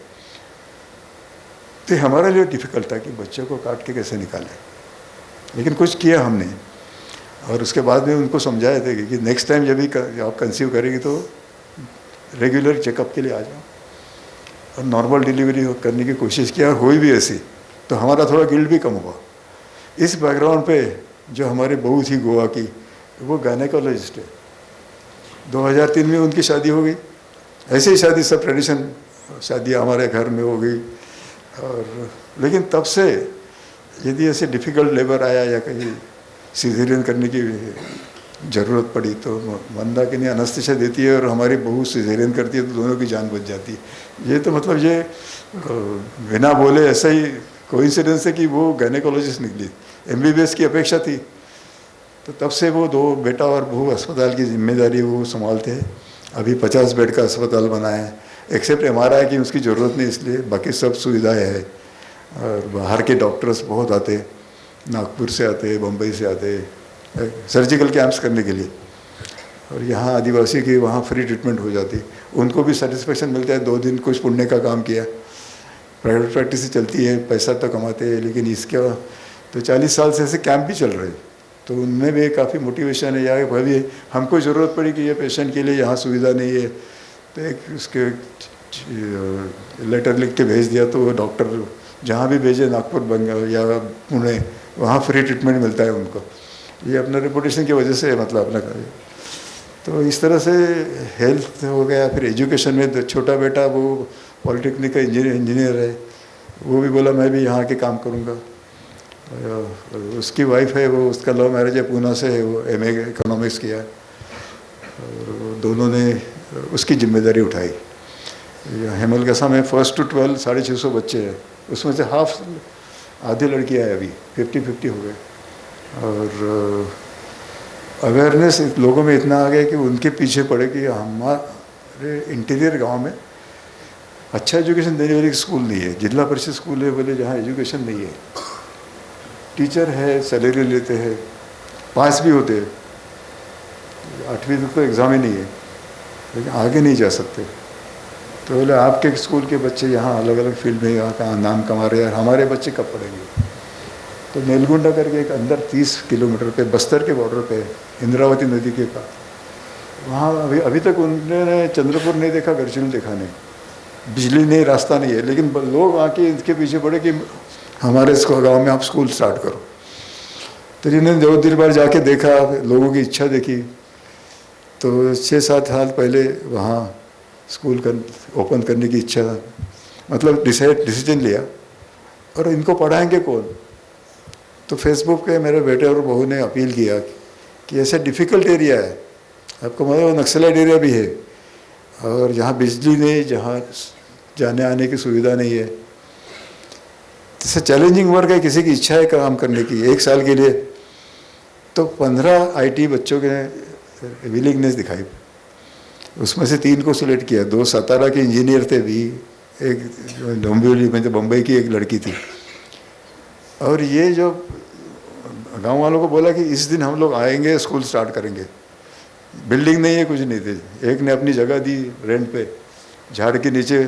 तो हमारे लिए डिफ़िकल्ट था कि बच्चे को काट के कैसे निकालें, लेकिन कुछ किया हमने। और उसके बाद में उनको समझाए थे कि नेक्स्ट टाइम जब भी आप कंसीव करेंगे तो रेगुलर चेकअप के लिए आ जाओ, और नॉर्मल डिलीवरी करने की कोशिश किया, और हुई भी ऐसी। तो हमारा थोड़ा गिल्ट भी कम हुआ। इस बैकग्राउंड पे जो हमारी बहू थी गोवा की, वो गायनेकोलॉजिस्ट है। 2003 में उनकी शादी हो गई। ऐसे ही शादी, सब ट्रेडिशन शादी हमारे घर में हो गई। और लेकिन तब से यदि ऐसे डिफ़िकल्ट लेबर आया या कहीं सिजेरियन करने की ज़रूरत पड़ी तो मंदाकिनी अनस्थीसिया देती है, और हमारी बहू सिजेरियन करती है तो दोनों की जान बच जाती है। ये तो मतलब ये बिना बोले ऐसा ही कोइंसिडेंस है कि वो गायनेकोलॉजिस्ट निकली, MBBS की अपेक्षा थी। तो तब से वो 2 बेटा और बहू अस्पताल की जिम्मेदारी वो संभालते हैं। अभी 50 बेड का अस्पताल बना है, एक्सेप्ट MRI की उसकी ज़रूरत नहीं, इसलिए बाकी सब सुविधाएं हैं। और बाहर के डॉक्टर्स बहुत आते, नागपुर से आते, बम्बई से आते सर्जिकल कैंप्स करने के लिए। और यहाँ आदिवासी की वहाँ फ्री ट्रीटमेंट हो जाती, उनको भी सेटिस्फेक्शन मिलता है। 2 दिन कुछ पुण्य का काम किया। प्राइवेट प्रैक्टिस चलती है, पैसा तो कमाते हैं, लेकिन इसके तो 40 साल से ऐसे कैंप भी चल रहे हैं। तो उनमें भी काफ़ी मोटिवेशन है। या भाई हमको ज़रूरत पड़ी कि ये पेशेंट के लिए यहाँ सुविधा नहीं है, तो एक उसके लेटर लिख के भेज दिया, तो वो डॉक्टर जहाँ भी भेजे, नागपुर बंगाल या पुणे, वहाँ फ्री ट्रीटमेंट मिलता है उनको। ये अपना रेपुटेशन की वजह से मतलब अपना कर। तो इस तरह से हेल्थ हो गया। फिर एजुकेशन में छोटा बेटा वो पॉलिटेक्निक का इंजीनियर है, वो भी बोला मैं भी यहाँ के काम करूँगा। उसकी वाइफ है, वो उसका लव मैरिज है, पूना से है, वो MA इकोनॉमिक्स किया है, और दोनों ने उसकी जिम्मेदारी उठाई। हेमलकसा में 1st to 12 650 बच्चे हैं, उसमें से आधी लड़कियाँ हैं, अभी 50-50 हो गए। और अवेयरनेस लोगों में इतना आ गया कि उनके पीछे पड़े कि हमारे इंटीरियर गांव में अच्छा एजुकेशन देने वाली स्कूल नहीं है, जिला परिषद स्कूल है बोले जहाँ एजुकेशन नहीं है, टीचर है, सैलरी लेते हैं, पास भी होते हैं, 8वीं तक तो एग्ज़ाम ही नहीं है, लेकिन आगे नहीं जा सकते। तो बोले आपके स्कूल के बच्चे यहाँ अलग अलग फील्ड में यहाँ का नाम कमा रहे हैं, हमारे बच्चे कब पढ़ेंगे? तो नेलगुंडा करके एक अंदर 30 किलोमीटर पे बस्तर के बॉर्डर पे इंद्रावती नदी के पास, वहाँ अभी तक उन्होंने चंद्रपुर नहीं देखा, गढ़चिरौली देखा नहीं, बिजली नहीं, रास्ता नहीं है, लेकिन लोग आके इसके पीछे पड़े कि हमारे गांव में आप स्कूल स्टार्ट करो। तो जिन्होंने 2-3 बार जाके देखा, लोगों की इच्छा देखी, तो 6-7 साल पहले वहाँ स्कूल ओपन करने की इच्छा, मतलब डिसीजन लिया। और इनको पढ़ाएंगे कौन? तो फेसबुक पे मेरे बेटे और बहू ने अपील किया कि ऐसा डिफ़िकल्ट एरिया है, आपको मतलब नक्सलाइट एरिया भी है, और जहाँ बिजली नहीं, जहाँ जाने आने की सुविधा नहीं है, जैसे चैलेंजिंग वर्क है, किसी की इच्छा है काम करने की 1 साल के लिए, तो 15 आईटी बच्चों के विलिंगनेस दिखाई। उसमें से 3 को सिलेक्ट किया, 2 सतारा के इंजीनियर थे भी, एक डोंबिवली में, तो बम्बई की एक लड़की थी। और ये जो गांव वालों को बोला कि इस दिन हम लोग आएंगे, स्कूल स्टार्ट करेंगे, बिल्डिंग नहीं है, कुछ नहीं थे, एक ने अपनी जगह दी रेंट पे, झाड़ के नीचे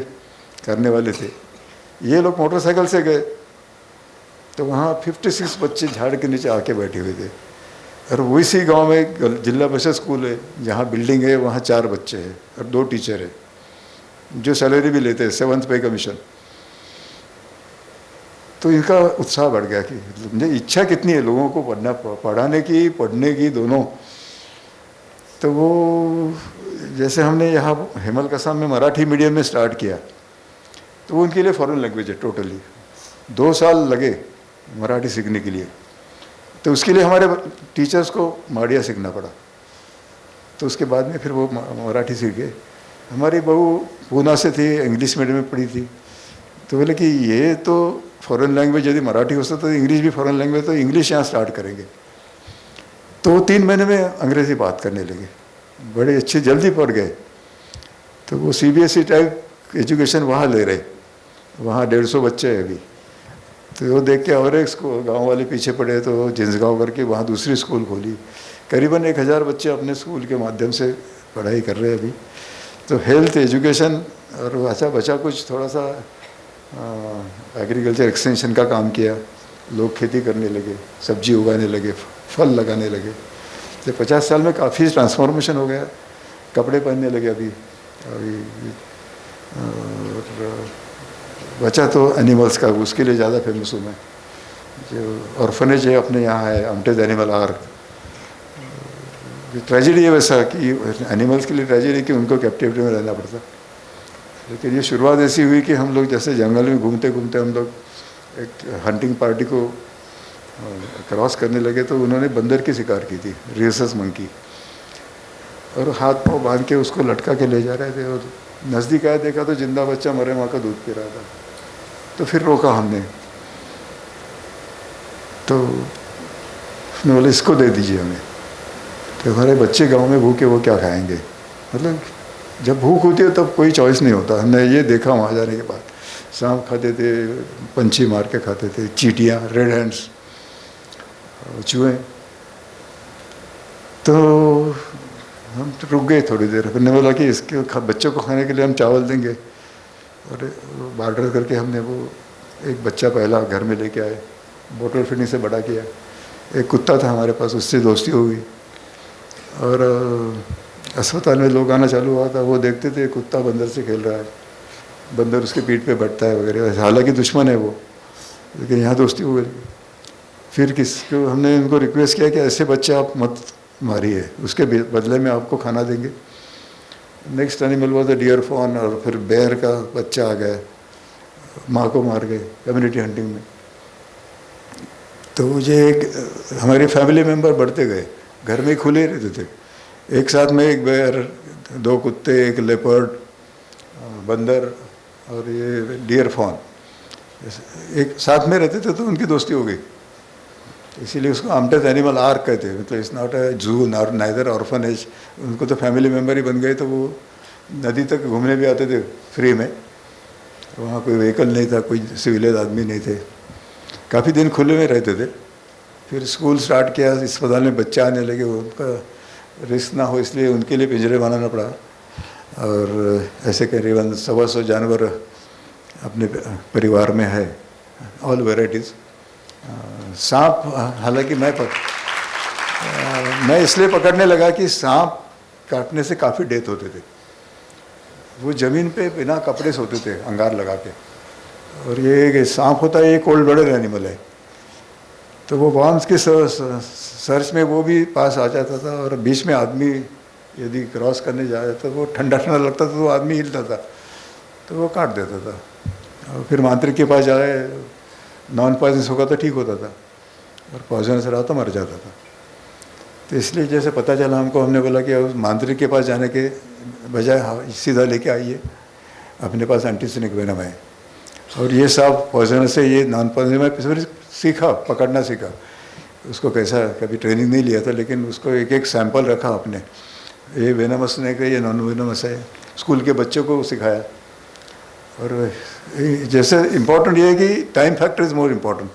करने वाले थे, ये लोग मोटरसाइकिल से गए, तो वहाँ 56 बच्चे झाड़ के नीचे आके बैठे हुए थे। और उसी गांव में एक जिला परिषद स्कूल है, जहाँ बिल्डिंग है, वहाँ 4 बच्चे हैं और 2 टीचर हैं, जो सैलरी भी लेते हैं, 7th पे कमीशन। तो इनका उत्साह बढ़ गया कि मुझे इच्छा कितनी है लोगों को पढ़ाने की, पढ़ने की, दोनों। तो वो जैसे हमने यहाँ हेमल कसाम में मराठी मीडियम में स्टार्ट किया, तो वो उनके लिए फॉरेन लैंग्वेज है टोटली, 2 साल लगे मराठी सीखने के लिए। तो उसके लिए हमारे टीचर्स को माड़िया सीखना पड़ा, तो उसके बाद में फिर वो मराठी सीख गए। हमारी बहू पूना से थी, इंग्लिश मीडियम में पढ़ी थी, तो बोले कि ये तो फॉरेन लैंग्वेज, यदि मराठी हो सकता तो इंग्लिश भी फॉरेन लैंग्वेज, तो इंग्लिश यहाँ स्टार्ट करेंगे। तो 3 महीने में अंग्रेज़ी बात करने लगे, बड़े अच्छे, जल्दी पढ़ गए। तो वो CBSE टाइप एजुकेशन वहाँ ले रहे, वहाँ 150 बच्चे हैं अभी। तो वो देख के और एक स्कूल गाँव वाले पीछे पड़े, तो जिंसगांव करके वहाँ दूसरी स्कूल खोली, करीबन 1000 बच्चे अपने स्कूल के माध्यम से पढ़ाई कर रहे हैं अभी। तो हेल्थ, एजुकेशन और बचा कुछ थोड़ा सा एग्रीकल्चर एक्सटेंशन का काम किया, लोग खेती करने लगे, सब्जी उगाने लगे, फल लगाने लगे। तो 50 साल में काफ़ी ट्रांसफॉर्मेशन हो गया, कपड़े पहनने लगे अभी। और बचा तो एनिमल्स का, उसके लिए ज़्यादा फेमस हूँ मैं। जो ऑर्फनेज है अपने यहाँ है, अमटेज एनिमल आर्क। ट्रेजेडी है वैसा कि एनिमल्स के लिए ट्रेजेडी कि उनको कैप्टिविटी में रहना पड़ता, लेकिन ये शुरुआत ऐसी हुई कि हम लोग जैसे जंगल में घूमते घूमते हम लोग एक हंटिंग पार्टी को क्रॉस करने लगे, तो उन्होंने बंदर की शिकार की थी, रेसस मंकी, और हाथ पाँव बांध के उसको लटका के ले जा रहे थे। और नज़दीक आया, देखा तो जिंदा बच्चा मरे माँ का दूध पी रहा था। तो फिर रोका हमने, तो उसने बोले इसको दे दीजिए हमें। तो हमारे बच्चे गांव में भूखे, वो क्या खाएंगे? मतलब जब भूख होती है तब कोई चॉइस नहीं होता। हमने ये देखा वहाँ जाने के बाद, सांप खाते थे, पंछी मार के खाते थे, चींटियाँ, रेड हैंड्स, चूहे। तो हम तो रुक गए थोड़ी देर, फिर ने बोला कि इसके बच्चों को खाने के लिए हम चावल देंगे। और बार्टर करके हमने वो एक बच्चा पहला घर में लेके आए, बोतल फीडिंग से बड़ा किया। एक कुत्ता था हमारे पास, उससे दोस्ती हो गई। और अस्पताल में लोग आना चालू हुआ था, वो देखते थे कुत्ता बंदर से खेल रहा है, बंदर उसके पीठ पे बैठता है वगैरह, हालांकि दुश्मन है वो, लेकिन यहाँ दोस्ती हो गई। फिर किसको हमने उनको रिक्वेस्ट किया कि ऐसे बच्चे आप मत मारिए, उसके बदले में आपको खाना देंगे। Next animal was the deer fawn, और फिर बेयर का बच्चा आ गया, माँ को मार गए कम्युनिटी हंटिंग में। तो मुझे एक हमारी फैमिली मेम्बर बढ़ते गए, घर में खुले रहते थे, एक साथ में एक बेयर, 2 कुत्ते, एक लेपर्ड, बंदर और ये डियर फॉन एक साथ में रहते थे, तो उनकी दोस्ती हो गई। इसीलिए उसको अमटेज एनिमल आर्क कहते हैं, मतलब इट्स नॉट अ जू नाइदर ऑर्फनेज। उनको तो फैमिली मेम्बर ही बन गए, तो वो नदी तक घूमने भी आते थे फ्री में, वहाँ कोई व्हीकल नहीं था, कोई सिविलियन आदमी नहीं थे। काफ़ी दिन खुले में रहते थे। फिर स्कूल स्टार्ट किया, अस्पताल में बच्चे आने लगे, उनका रिस्क ना हो इसलिए उनके लिए पिंजरे बनाना पड़ा। और ऐसे करीबन 125 जानवर अपने परिवार में है, ऑल वेराइटीज़। सांप हालांकि मैं इसलिए पकड़ने लगा कि सांप काटने से काफ़ी डेथ होते थे। वो ज़मीन पे बिना कपड़े सोते थे अंगार लगा के। और ये सांप होता है, ये कोल्ड ब्लडेड एनिमल है, तो वो वॉर्म्स के सर्च में वो भी पास आ जाता था। और बीच में आदमी यदि क्रॉस करने जाए तो वो ठंडा ठंडा लगता था, तो वो आदमी हिलता था तो वो काट देता था। और फिर मांत्रिक के पास जाए, नॉन पॉइजनस होगा तो ठीक होता था, और पॉइजनस रहा तो मर जाता था। तो इसलिए जैसे पता चला हमको, हमने बोला कि उस मांत्रिक के पास जाने के बजाय सीधा लेके आइए, अपने पास एंटीसिनिक वेनम है। और ये सब पॉइजनस है, ये नॉन पॉइजनस। मैं फिर सीखा, पकड़ना सीखा। उसको कैसा, कभी ट्रेनिंग नहीं लिया था, लेकिन उसको एक एक सैंपल रखा अपने, ये वेनमस ने का, ये नॉन वेनमस है। स्कूल के बच्चों को सिखाया। और जैसे इम्पोर्टेंट ये है कि time factor is more important.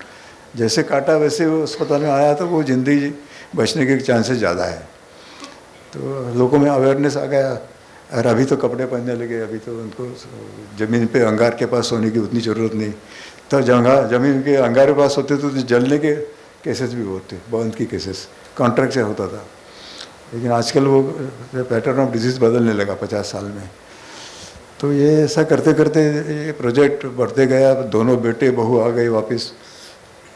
जैसे काटा वैसे वो अस्पताल में आया तो वो ज़िंदगी बचने के चांसेस ज़्यादा है। तो लोगों में अवेयरनेस आ गया। और अभी तो कपड़े पहनने लगे, अभी तो उनको ज़मीन पे अंगार के पास सोने की उतनी ज़रूरत नहीं। तो ज़मीन के अंगार के पास होते तो जलने के केसेस भी होते, बर्न की केसेस कॉन्ट्रैक्ट से होता था। लेकिन आजकल वो पैटर्न ऑफ डिजीज़ बदलने लगा 50 साल में। तो ये ऐसा करते करते ये प्रोजेक्ट बढ़ते गया। दोनों बेटे बहू आ गए वापस।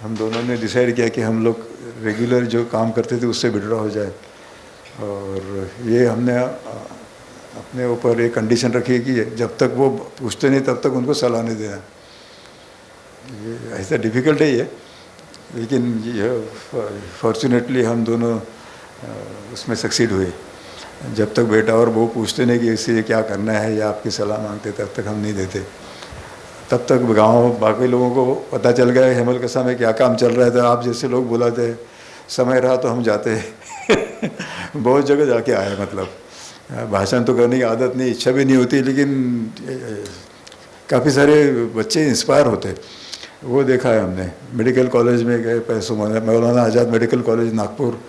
हम दोनों ने डिसाइड किया कि हम लोग रेगुलर जो काम करते थे उससे विड्रॉ हो जाए। और ये हमने अपने ऊपर एक कंडीशन रखी है कि जब तक वो पूछते नहीं तब तक उनको सलाह नहीं देना। ये ऐसा डिफ़िकल्ट है ये, लेकिन ये फॉर्चुनेटली हम दोनों उसमें सक्सीड हुए। जब तक बेटा और बहू पूछते नहीं कि इससे क्या करना है या आपकी सलाह मांगते, तब तक हम नहीं देते। तब तक गांव बाकी लोगों को पता चल गया हेमलकसा में क्या काम चल रहा था। आप जैसे लोग बुलाते, समय रहा तो हम जाते बहुत जगह जाके आए। मतलब भाषण तो करने की आदत नहीं, इच्छा भी नहीं होती, लेकिन काफ़ी सारे बच्चे इंस्पायर होते, वो देखा है हमने। मेडिकल कॉलेज में गए, पैसों मौलाना आज़ाद मेडिकल कॉलेज नागपुर,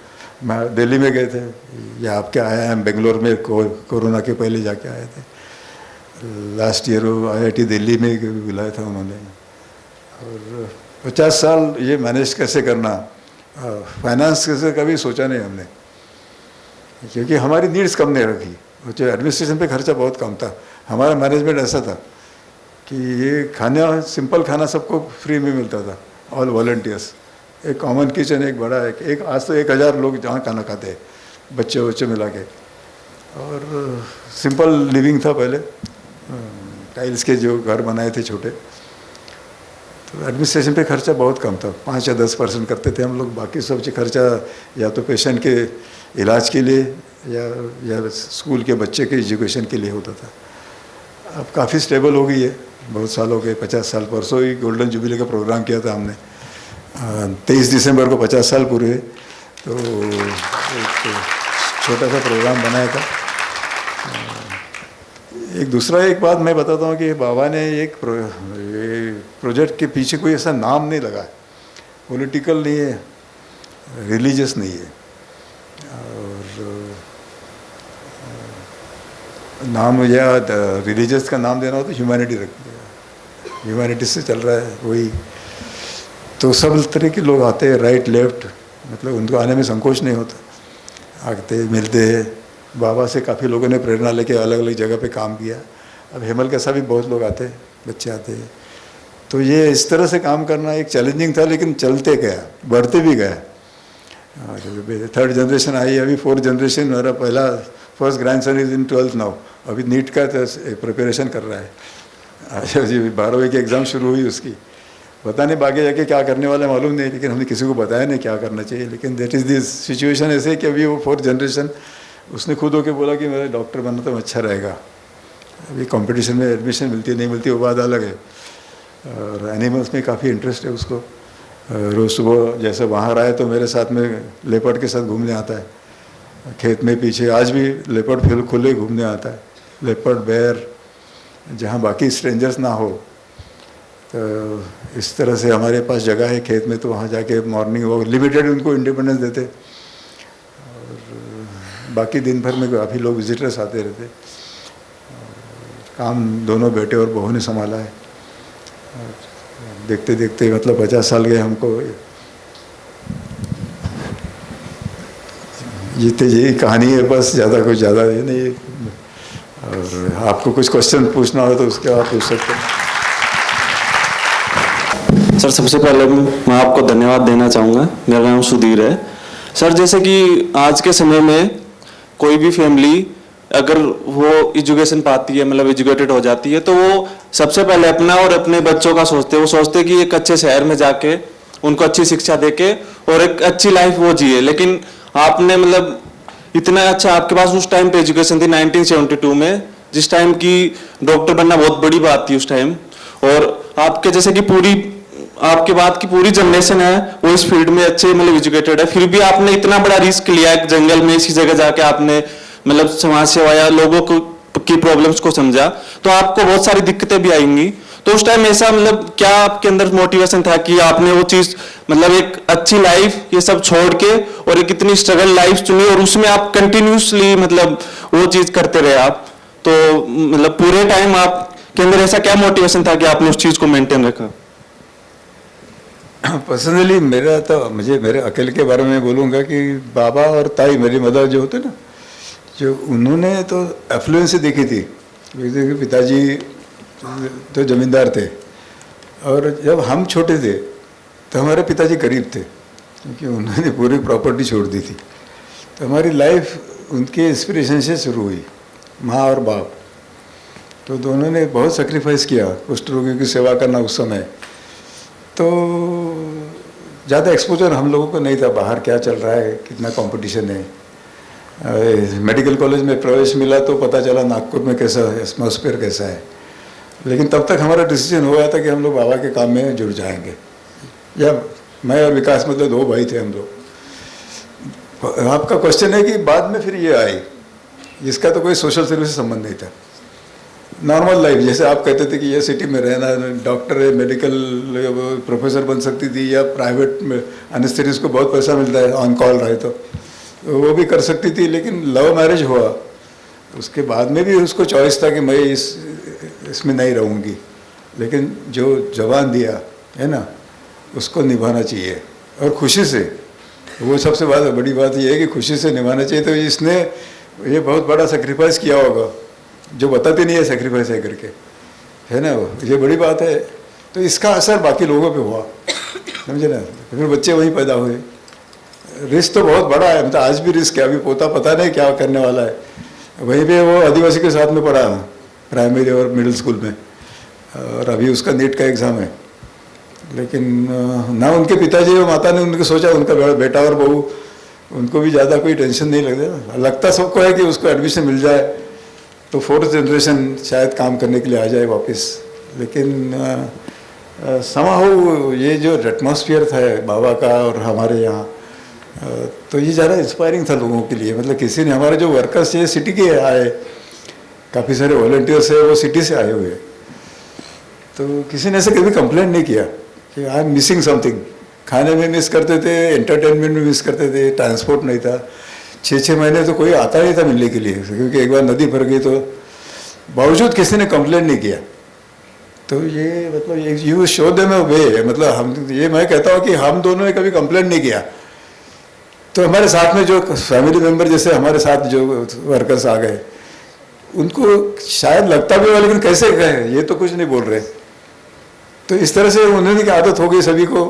मैं दिल्ली में गए थे, या आपके आए हैं बेंगलोर में, कोरोना के पहले जाके आए थे। लास्ट ईयर IIT दिल्ली में बुलाया था उन्होंने। और 50 साल ये मैनेज कैसे करना, फाइनेंस कैसे, कभी सोचा नहीं हमने, क्योंकि हमारी नीड्स कम नहीं रखी। जो एडमिनिस्ट्रेशन पे खर्चा बहुत कम था। हमारा मैनेजमेंट ऐसा था कि ये खाना, सिंपल खाना सबको फ्री में मिलता था, ऑल वॉलंटियर्स। एक कॉमन किचन, एक बड़ा, एक आज तो 1000 लोग जहाँ खाना खाते हैं, बच्चे मिला के। और सिंपल लिविंग था पहले, टाइल्स के जो घर बनाए थे छोटे। तो एडमिनिस्ट्रेशन पे खर्चा बहुत कम था, 5 या 10% करते थे हम लोग। बाकी सब खर्चा या तो पेशेंट के इलाज के लिए या स्कूल के बच्चे के एजुकेशन के लिए होता था। अब काफ़ी स्टेबल हो गई है, बहुत साल हो गए, 50 साल। परसों ही गोल्डन जुबिली का प्रोग्राम किया था हमने, 23 दिसंबर को 50 साल पूरे हुए। तो एक छोटा सा प्रोग्राम बनाया था। एक दूसरा एक बात मैं बताता हूँ कि बाबा ने एक प्रोजेक्ट के पीछे कोई ऐसा नाम नहीं लगा, पॉलिटिकल नहीं है, रिलीजियस नहीं है। और नाम या रिलीजियस का नाम देना हो तो ह्यूमैनिटी रख दिया, ह्यूमैनिटी से चल रहा है वही। तो सब तरह के लोग आते हैं, राइट लेफ्ट, मतलब उनको आने में संकोच नहीं होता, आते मिलते हैं। बाबा से काफ़ी लोगों ने प्रेरणा लेके अलग अलग जगह पे काम किया। अब हेमलकसा भी बहुत लोग आते हैं, बच्चे आते हैं। तो ये इस तरह से काम करना एक चैलेंजिंग था, लेकिन चलते गया, बढ़ते भी गया। 3rd जनरेशन आई, अभी 4th जनरेशन। मेरा पहला first grandson is in 12th now, अभी नीट का प्रिपरेशन कर रहा है। अच्छा जी, 12वीं की एग्ज़ाम शुरू हुई उसकी, पता नहीं बाकी जाके क्या करने वाला मालूम नहीं, लेकिन हमने किसी को बताया नहीं क्या करना चाहिए। लेकिन दैट इज़ दिस सिचुएशन ऐसे कि अभी वो 4th जनरेशन, उसने खुद होकर बोला कि मेरा डॉक्टर बनना तो अच्छा रहेगा। अभी कंपटीशन में एडमिशन मिलती नहीं मिलती वो बात अलग है। और एनिमल्स में काफ़ी इंटरेस्ट है उसको। रोज़ सुबह जैसे वहाँ आए तो मेरे साथ में लेपर्ड के साथ घूमने आता है, खेत में पीछे आज भी लेपर्ड खुले घूमने आता है। लेपर्ड, बेयर, जहाँ बाकी स्ट्रेंजर्स ना हो तो इस तरह से हमारे पास जगह है खेत में, तो वहाँ जाके मॉर्निंग वॉक, लिमिटेड उनको इंडिपेंडेंस देते, और बाकी दिन भर में काफ़ी लोग विजिटर्स आते रहते। काम दोनों बेटे और बहू ने संभाला है। और देखते देखते मतलब 50 साल गए हमको। जीते यही कहानी है बस, ज़्यादा कुछ ज़्यादा ये नहीं। और आपको कुछ क्वेश्चन पूछना हो तो उसके आप पूछ सकते हैं। सर, सबसे पहले मैं आपको धन्यवाद देना चाहूँगा। मेरा नाम सुधीर है। सर, जैसे कि आज के समय में कोई भी फैमिली अगर वो एजुकेशन पाती है, मतलब एजुकेटेड हो जाती है, तो वो सबसे पहले अपना और अपने बच्चों का सोचते हैं। वो सोचते हैं कि एक अच्छे शहर में जाके उनको अच्छी शिक्षा देके और एक अच्छी लाइफ वो जिए। लेकिन आपने मतलब इतना अच्छा, आपके पास उस टाइम पे एजुकेशन थी 1972 में, जिस टाइम की डॉक्टर बनना बहुत बड़ी बात थी उस टाइम। और आपके जैसे कि आपके बाद की पूरी जनरेशन है वो इस फील्ड में अच्छे मतलब एजुकेटेड है, फिर भी आपने इतना बड़ा रिस्क लिया है जंगल में, इसी जगह जाके आपने मतलब समाज सेवा या लोगों की प्रॉब्लम्स को समझा, तो आपको बहुत सारी दिक्कतें भी आएंगी। तो उस टाइम ऐसा मतलब क्या आपके अंदर मोटिवेशन था कि आपने वो चीज मतलब एक अच्छी लाइफ ये सब छोड़ के और एक इतनी स्ट्रगल लाइफ चुनी और उसमें आप कंटिन्यूसली मतलब वो चीज करते रहे आप? तो मतलब पूरे टाइम आपके अंदर ऐसा क्या मोटिवेशन था कि आपने उस चीज को मेंटेन रखा? पर्सनली मेरा तो, मुझे मेरे अकेले के बारे में बोलूँगा कि बाबा और ताई, मेरी मदर जो होते ना, जो उन्होंने तो एफ्लुएंस देखी थी। पिताजी तो जमींदार थे, और जब हम छोटे थे तो हमारे पिताजी गरीब थे, क्योंकि उन्होंने पूरी प्रॉपर्टी छोड़ दी थी। तो हमारी लाइफ उनके इंस्पिरेशन से शुरू हुई, माँ और बाप। तो दोनों ने बहुत सेक्रीफाइस किया, कुष्ठ रोगियों की सेवा करना उस समय। तो ज़्यादा एक्सपोजर हम लोगों को नहीं था, बाहर क्या चल रहा है, कितना कंपटीशन है। मेडिकल कॉलेज में प्रवेश मिला तो पता चला नागपुर में कैसा एटमॉस्फेयर कैसा है। लेकिन तब तक हमारा डिसीजन हो गया था कि हम लोग बाबा के काम में जुड़ जाएंगे। या मैं और विकास मतलब 2 भाई थे हम लोग। आपका क्वेश्चन है कि बाद में फिर ये आई, इसका तो कोई सोशल सर्विस से संबंध नहीं था। नॉर्मल लाइफ, जैसे आप कहते थे कि ये सिटी में रहना, डॉक्टर है, मेडिकल प्रोफेसर बन सकती थी, या प्राइवेट में एनेस्थेटिस्ट को बहुत पैसा मिलता है ऑन कॉल रहे तो वो भी कर सकती थी। लेकिन लव मैरिज हुआ, उसके बाद में भी उसको चॉइस था कि मैं इसमें नहीं रहूँगी। लेकिन जो जवान दिया है ना, उसको निभाना चाहिए, और खुशी से। वो सबसे बड़ी बात ये है कि खुशी से निभाना चाहिए। तो इसने ये बहुत बड़ा सेक्रीफाइस किया होगा, जो बताते नहीं है सेक्रीफाइस है करके, है ना, वो ये बड़ी बात है। तो इसका असर बाकी लोगों पे हुआ, समझे ना। फिर बच्चे वहीं पैदा हुए। रिस्क तो बहुत बड़ा है, मतलब आज भी रिस्क है। अभी पोता पता नहीं क्या करने वाला है। वहीं पे वो आदिवासी के साथ में पढ़ा प्राइमरी और मिडिल स्कूल में, और अभी उसका नीट का एग्ज़ाम है। लेकिन ना उनके पिताजी और माता ने उनको सोचा, उनका बेटा और बहू, उनको भी ज़्यादा कोई टेंशन नहीं लगता सबको है कि उसको एडमिशन मिल जाए तो 4th जनरेशन शायद काम करने के लिए आ जाए वापस। लेकिन समाउ ये जो एटमॉस्फेयर था बाबा का और हमारे यहाँ, तो ये ज़्यादा इंस्पायरिंग था लोगों के लिए। मतलब किसी ने, हमारे जो वर्कर्स ये सिटी के आए, काफ़ी सारे वॉलंटियर्स है वो सिटी से आए हुए, तो किसी ने ऐसे कभी कंप्लेंट नहीं किया कि आई एम मिसिंग समथिंग। खाने में मिस करते थे, एंटरटेनमेंट में मिस करते थे, ट्रांसपोर्ट नहीं था। 6-6 महीने तो कोई आता नहीं था मिलने के लिए, क्योंकि एक बार नदी भर गई। तो बावजूद किसी ने कंप्लेंट नहीं किया। तो ये मतलब यू शो देम अ वे, मतलब हम, ये मैं कहता हूँ कि हम दोनों ने कभी कंप्लेंट नहीं किया। तो हमारे साथ में जो फैमिली मेम्बर जैसे हमारे साथ जो वर्कर्स आ गए, उनको शायद लगता भी हो, लेकिन कैसे कहें, ये तो कुछ नहीं बोल रहे। तो इस तरह से उन्होंने की आदत हो गई सभी को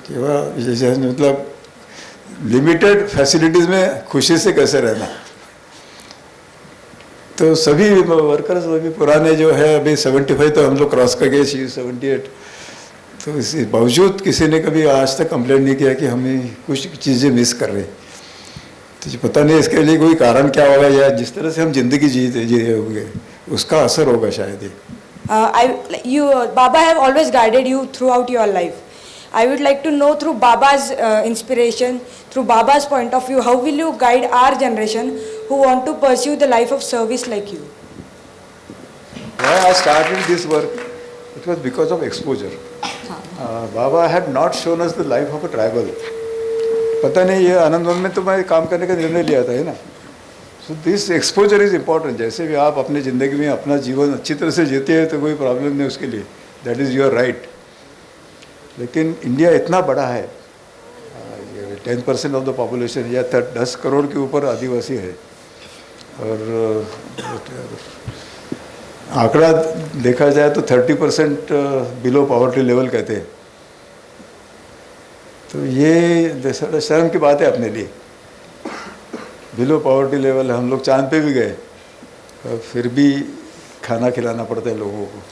कि वह मतलब लिमिटेड फैसिलिटीज़ में खुशी से कैसे रहना। तो सभी वर्कर्स अभी पुराने जो है, अभी 75 तो हम लोग क्रॉस कर गए, 78। तो इसके बावजूद किसी ने कभी आज तक कंप्लेंट नहीं किया कि हमें कुछ चीज़ें मिस कर रहे। तो पता नहीं इसके लिए कोई कारण क्या होगा, या जिस तरह से हम जिंदगी जी होंगे उसका असर होगा शायद ये। Baba have always guided you throughout your life. I would like to know, through Baba's inspiration, through Baba's point of view, how will you guide our generation who want to pursue the life of service like you? Why I started this work? It was because of exposure. Baba had not shown us the life of a tribal. पता नहीं ये आनंदवन में तो मैं काम करने का निर्णय लिया था, है ना. So this exposure is important. जैसे भी आप अपने ज़िंदगी में अपना जीवन अच्छी तरह से जीते हैं तो कोई प्रॉब्लम नहीं उसके लिए, दैट इज़ योर राइट. लेकिन इंडिया इतना बड़ा है, 10% ऑफ द पॉपुलेशन या 10 करोड़ के ऊपर आदिवासी है, और आंकड़ा देखा जाए तो 30% बिलो पॉवर्टी लेवल कहते हैं. तो ये शर्म की बात है अपने लिए. बिलो पॉवर्टी लेवल, हम लोग चांद पे भी गए और फिर भी खाना खिलाना पड़ता है लोगों को.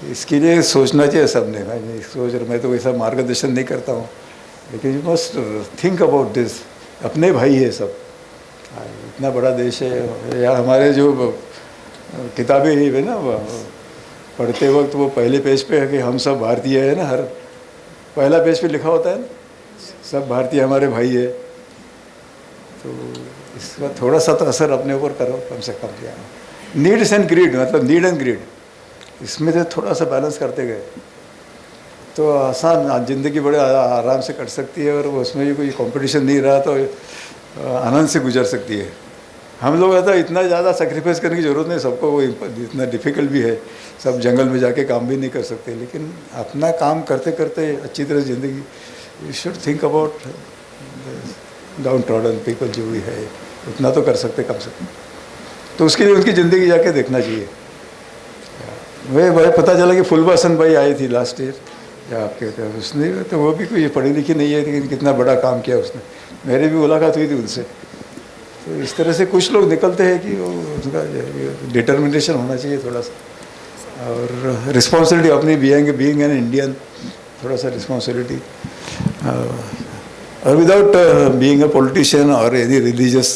तो इसके लिए सोचना चाहिए सबने. मैं नहीं सोच रहा, मैं तो वैसा मार्गदर्शन नहीं करता हूँ, लेकिन you must think about this. अपने भाई है सब, इतना बड़ा देश है. या हमारे जो किताबें है ना, पढ़ते वक्त वो पहले पेज पे है कि हम सब भारतीय है ना, हर पहला पेज पे लिखा होता है ना, सब भारतीय हमारे भाई है. तो इसका थोड़ा सा तो असर अपने ऊपर करो कम से कम. नीड्स एंड ग्रीड, मतलब नीड एंड ग्रीड, इसमें से थोड़ा सा बैलेंस करते गए तो आसान ज़िंदगी बड़े आराम से कट सकती है. और उसमें भी कोई कंपटीशन नहीं रहा तो आनंद से गुजर सकती है. हम लोग ऐसा इतना ज़्यादा सेक्रीफाइस करने की ज़रूरत नहीं. सबको वो इतना डिफ़िकल्ट भी है, सब जंगल में जाके काम भी नहीं कर सकते. लेकिन अपना काम करते करते अच्छी तरह ज़िंदगी, you should think about down trodden people जो भी है, उतना तो कर सकते कम से कम. तो उसके लिए उनकी ज़िंदगी जाके देखना चाहिए. वह पता चला कि फुलबासन भाई आई थी लास्ट ईयर, या आपके उसने तो वो भी कोई पढ़ी लिखी नहीं है, लेकिन कितना बड़ा काम किया उसने. मेरी भी मुलाकात हुई थी उनसे. तो इस तरह से कुछ लोग निकलते हैं कि वो उनका डिटर्मिनेशन होना चाहिए थोड़ा सा, और रिस्पॉन्सिबिलिटी अपनी बीइंग एन इंडियन, थोड़ा सा रिस्पॉन्सिबिलिटी. और विदाउट बीइंग अ पॉलिटिशियन और एनी रिलीजियस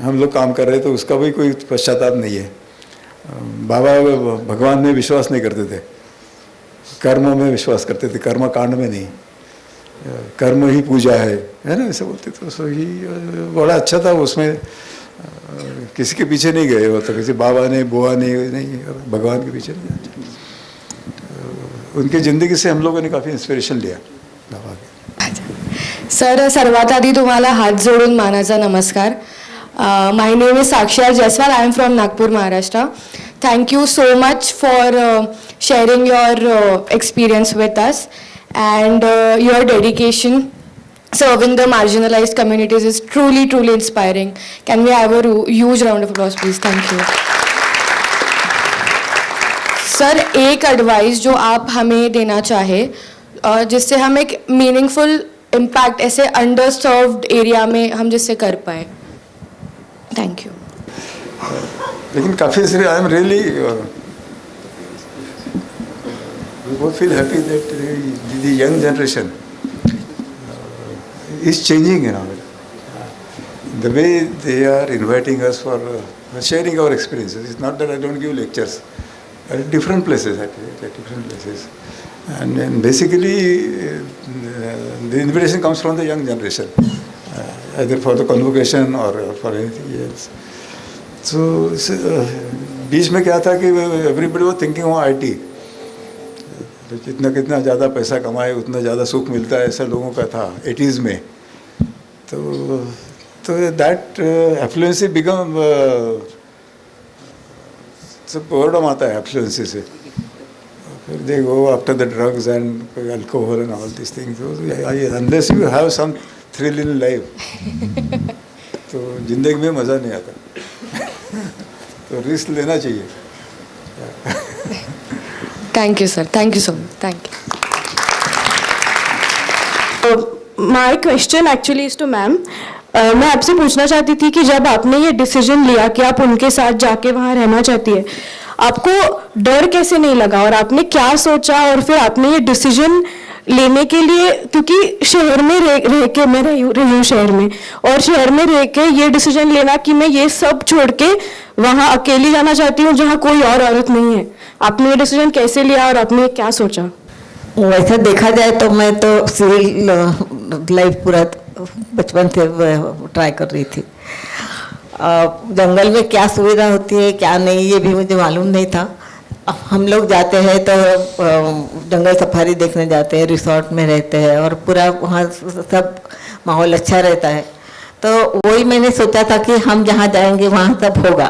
हम लोग काम कर रहे हैं तो उसका भी कोई पश्चाताप नहीं है. बाबा भगवान में विश्वास नहीं करते थे, कर्म में विश्वास करते थे, कर्म कांड में नहीं. कर्म ही पूजा है ना, ऐसे बोलते. तो सो ही बड़ा अच्छा था. उसमें किसी के पीछे नहीं गए हो, तो किसी बाबा ने बुआ ने नहीं, भगवान के पीछे नहीं. उनकी ज़िंदगी से हम लोगों ने काफ़ी इन्स्पिरेशन लिया बाबा के. सर, सर्वात आधी तुम्हाला हात जोडून मानाचा नमस्कार. My name is Sakshi Jaiswal. I am from Nagpur, Maharashtra. Thank you so much for sharing your experience with us, and your dedication serving the marginalized communities is truly inspiring. Can we have a huge round of applause please? Thank you. Sir, एक advice जो आप हमें देना चाहे जिससे हम एक meaningful impact ऐसे अंडर सर्व्ड एरिया में हम जिससे कर पाए. Thank you. लेकिन काफ़ी सारे I am really we both feel happy that the young generation is changing, you know. The way they are inviting us for sharing our experiences. It's not that I don't give lectures at different places, actually, at different places. And basically, the invitation comes from the young generation, either for the convocation or for anything else. So, बीच में क्या था कि everybody was thinking of IT. तो कितना ज़्यादा पैसा कमाए उतना ज़्यादा सुख मिलता है, ऐसा लोगों का था 80s में. तो दैट एफ्लुएंसी बिकम सब बोर्डम आता है एफ्लुएंसी से. फिर they go after the drugs and alcohol and all this things. Unless you have some thrill in life तो ज़िंदगी में मज़ा नहीं आता. तो रिस्क लेना चाहिए. Thank you, sir. Thank you so much. Thank you. My question actually is to ma'am. मैं आपसे पूछना चाहती थी कि जब आपने ये डिसीजन लिया कि आप उनके साथ जाके वहाँ रहना चाहती है, आपको डर कैसे नहीं लगा और आपने क्या सोचा, और फिर आपने ये डिसीजन लेने के लिए, क्योंकि शहर में रह के मैं रही हूँ शहर में, और शहर में रह के ये डिसीजन लेना कि मैं ये सब छोड़ के वहाँ अकेली जाना चाहती हूँ जहाँ कोई और औरत नहीं है, आपने ये डिसीजन कैसे लिया और आपने क्या सोचा? वैसे देखा जाए तो मैं तो सिविल लाइफ पूरा बचपन से ट्राई कर रही थी. जंगल में क्या सुविधा होती है क्या नहीं ये भी मुझे मालूम नहीं था. हम लोग जाते हैं तो जंगल सफारी देखने जाते हैं, रिसोर्ट में रहते हैं और पूरा वहाँ सब माहौल अच्छा रहता है। तो वही मैंने सोचा था कि हम जहाँ जाएंगे वहाँ सब होगा,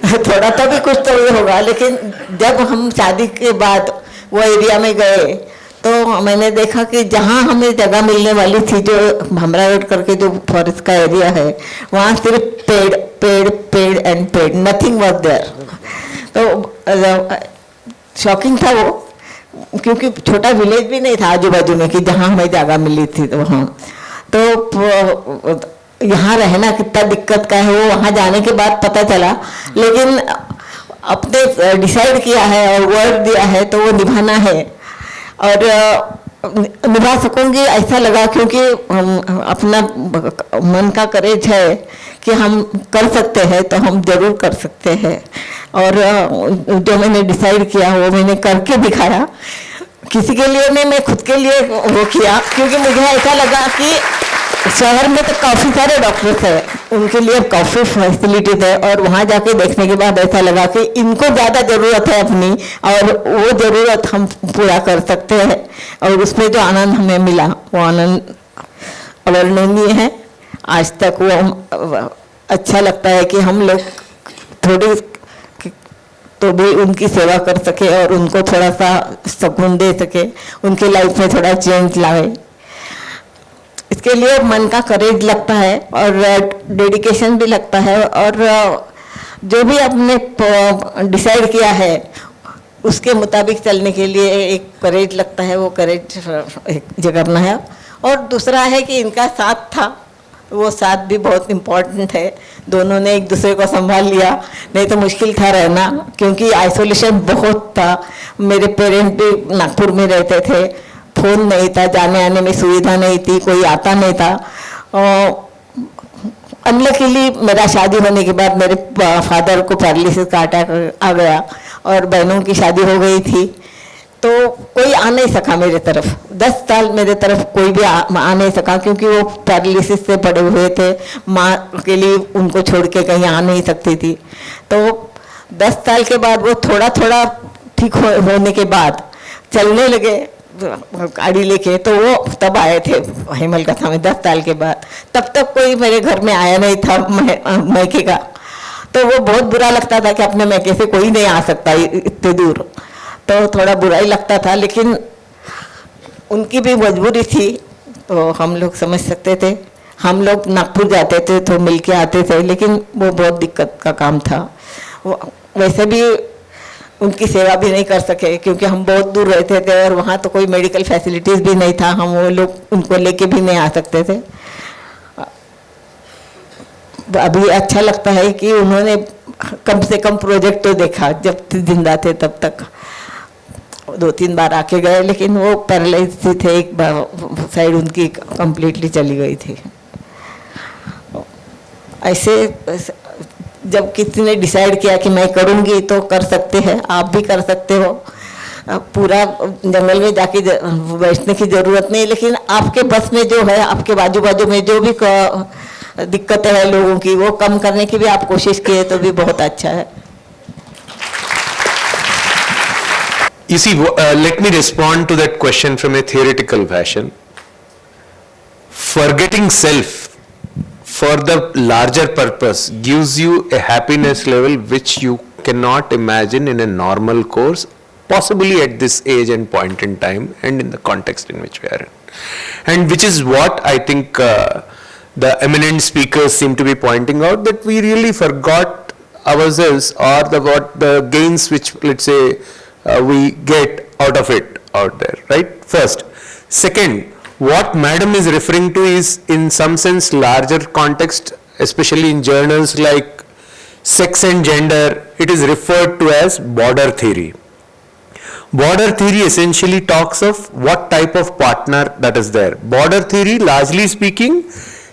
थोड़ा तो भी कुछ तो होगा। लेकिन जब हम शादी के बाद वो एरिया में गए तो मैंने देखा कि जहाँ हमें जगह मिलने वाली थी, जो भमरा रोड करके जो फॉरेस्ट का एरिया है, वहाँ सिर्फ पेड़ पेड़ पेड़ एंड पेड़, नथिंग वाज देयर। तो शॉकिंग था वो, क्योंकि छोटा विलेज भी नहीं था आजू बाजू में कि जहाँ हमें जगह मिली थी। तो हाँ, तो यहाँ रहना कितना दिक्कत का है वो वहाँ जाने के बाद पता चला। लेकिन अपने डिसाइड किया है और वर्ड दिया है तो वो निभाना है और निभा सकूंगी ऐसा लगा, क्योंकि अपना मन का करेज है कि हम कर सकते हैं तो हम जरूर कर सकते हैं। और जो मैंने डिसाइड किया वो मैंने करके दिखाया। किसी के लिए नहीं, मैं खुद के लिए वो किया, क्योंकि मुझे ऐसा लगा कि शहर में तो काफ़ी सारे डॉक्टर्स हैं, उनके लिए काफ़ी फैसिलिटीज है, और वहाँ जाके देखने के बाद ऐसा लगा कि इनको ज़्यादा ज़रूरत है अपनी, और वो ज़रूरत हम पूरा कर सकते हैं। और उसमें जो आनंद हमें मिला वो आनंद अवर्णनीय है। आज तक वो अच्छा लगता है कि हम लोग थोड़ी तो भी उनकी सेवा कर सके और उनको थोड़ा सा सुकून दे सके, उनके लाइफ में थोड़ा चेंज लाए। इसके लिए मन का करेज लगता है और डेडिकेशन भी लगता है, और जो भी आपने डिसाइड किया है उसके मुताबिक चलने के लिए एक करेज लगता है, वो करेज जो करना है। और दूसरा है कि इनका साथ था, वो साथ भी बहुत इम्पोर्टेंट है। दोनों ने एक दूसरे को संभाल लिया, नहीं तो मुश्किल था रहना, क्योंकि आइसोलेशन बहुत था। मेरे पेरेंट्स भी नागपुर में रहते थे, फोन नहीं था, जाने आने में सुविधा नहीं थी, कोई आता नहीं था। अनलकीली मेरा शादी होने के बाद मेरे फादर को पैरालिसिस का अटैक आ गया और बहनों की शादी हो गई थी, तो कोई आ नहीं सका मेरे तरफ। 10 साल मेरे तरफ कोई भी आ नहीं सका, क्योंकि वो पैरालिसिस से पड़े हुए थे। माँ के लिए उनको छोड़ के कहीं आ नहीं सकती थी। तो 10 साल के बाद वो थोड़ा थोड़ा ठीक होने के बाद चलने लगे गाड़ी लेके, तो वो तब आए थे हेमलकथा में 10 साल के बाद। तब तक कोई मेरे घर में आया नहीं था मैके का, तो वो बहुत बुरा लगता था कि अपने मैके से कोई नहीं आ सकता इतने दूर, तो थोड़ा बुरा ही लगता था। लेकिन उनकी भी मजबूरी थी, तो हम लोग समझ सकते थे। हम लोग नागपुर जाते थे तो मिल के आते थे, लेकिन वो बहुत दिक्कत का काम था। वैसे भी उनकी सेवा भी नहीं कर सके, क्योंकि हम बहुत दूर रहते थे और वहाँ तो कोई मेडिकल फैसिलिटीज़ भी नहीं था, हम वो लोग उनको लेके भी नहीं आ सकते थे। अभी अच्छा लगता है कि उन्होंने कम से कम प्रोजेक्ट तो देखा, जब जिंदा थे तब तक 2-3 बार आके गए, लेकिन वो पैरालाइज थे, एक साइड उनकी कंप्लीटली चली गई थी। ऐसे जब किसी ने डिसाइड किया कि मैं करूँगी तो कर सकते हैं, आप भी कर सकते हो। पूरा जंगल में जाके बैठने की ज़रूरत नहीं, लेकिन आपके बस में जो है, आपके बाजू बाजू में जो भी दिक्कतें हैं लोगों की, वो कम करने की भी आप कोशिश किए तो भी बहुत अच्छा है। You see, let me respond to that question from a theoretical fashion. Forgetting self for the larger purpose gives you a happiness level which you cannot imagine in a normal course, possibly at this age and point in time and in the context in which we are in. And which is what I think the eminent speakers seem to be pointing out, that we really forgot ourselves or what the gains which, let's say, we get out of it out there, right? First. Second, what madam is referring to is in some sense larger context, especially in journals like Sex and Gender, it is referred to as border theory. Border theory essentially talks of what type of partner that is there. Border theory, largely speaking,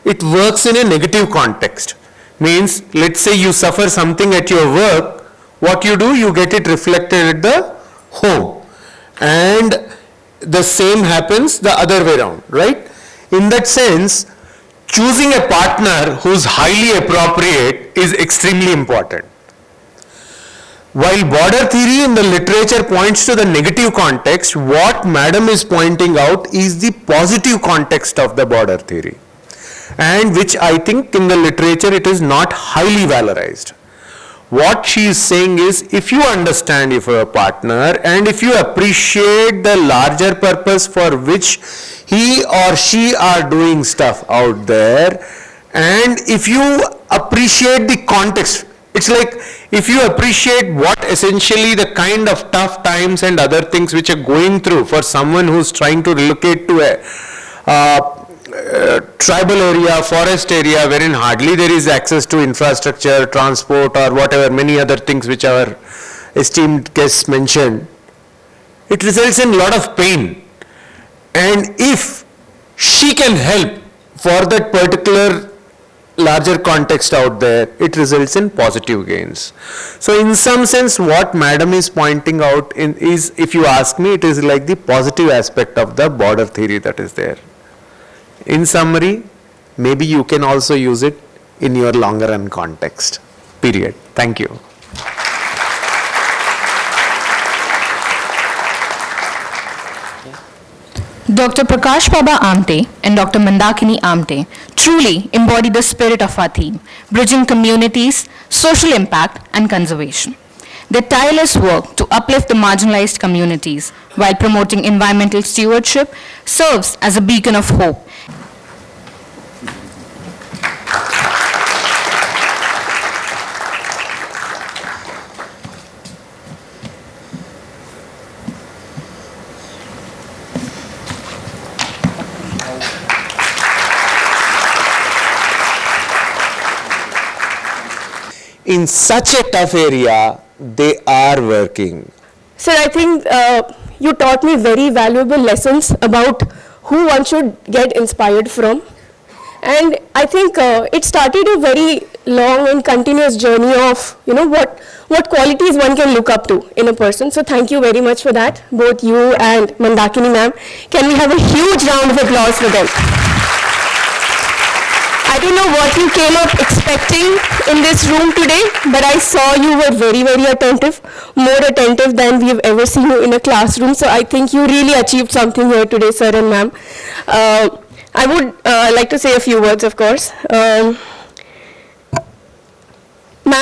it works in a negative context. Means, let's say you suffer something at your work, what you do, you get it reflected at the home, and the same happens the other way around, right? In that sense, choosing a partner who's highly appropriate is extremely important. While border theory in the literature points to the negative context, what madam is pointing out is the positive context of the border theory, and which I think in the literature it is not highly valorized. What she is saying is, if you understand your partner and if you appreciate the larger purpose for which he or she are doing stuff out there, and if you appreciate the context, it's like if you appreciate what essentially the kind of tough times and other things which are going through for someone who's trying to relocate to a tribal area, forest area, wherein hardly there is access to infrastructure, transport, or whatever, many other things which our esteemed guests mentioned, it results in a lot of pain. And if she can help for that particular larger context out there, it results in positive gains. So in some sense, what madam is pointing out is, if you ask me, it is like the positive aspect of the border theory that is there. In summary, maybe you can also use it in your longer run context. Period. Thank you. Dr. Prakash Baba Amte and Dr. Mandakini Amte truly embody the spirit of our theme, bridging communities, social impact, and conservation. Their tireless work to uplift the marginalized communities while promoting environmental stewardship serves as a beacon of hope. In such a tough area, they are working. Sir, I think you taught me very valuable lessons about who one should get inspired from. And I think it started a very long and continuous journey of, what qualities one can look up to in a person. So thank you very much for that, both you and Mandakini ma'am. Can we have a huge round of applause for them? I don't know what you came up expecting in this room today, but I saw you were very, very attentive, more attentive than we've ever seen you in a classroom. So I think you really achieved something here today, sir and ma'am. I would like to say a few words, of course. Ma'am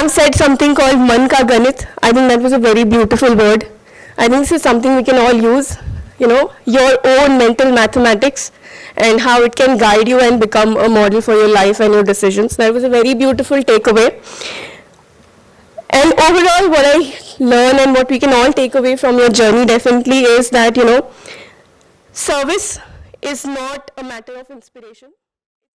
said something called Man Ka Ganit. I think that was a very beautiful word. I think this is something we can all use, your own mental mathematics, and how it can guide you and become a model for your life and your decisions. That was a very beautiful takeaway. And overall, what I learn and what we can all take away from your journey definitely is that, service is not a matter of inspiration.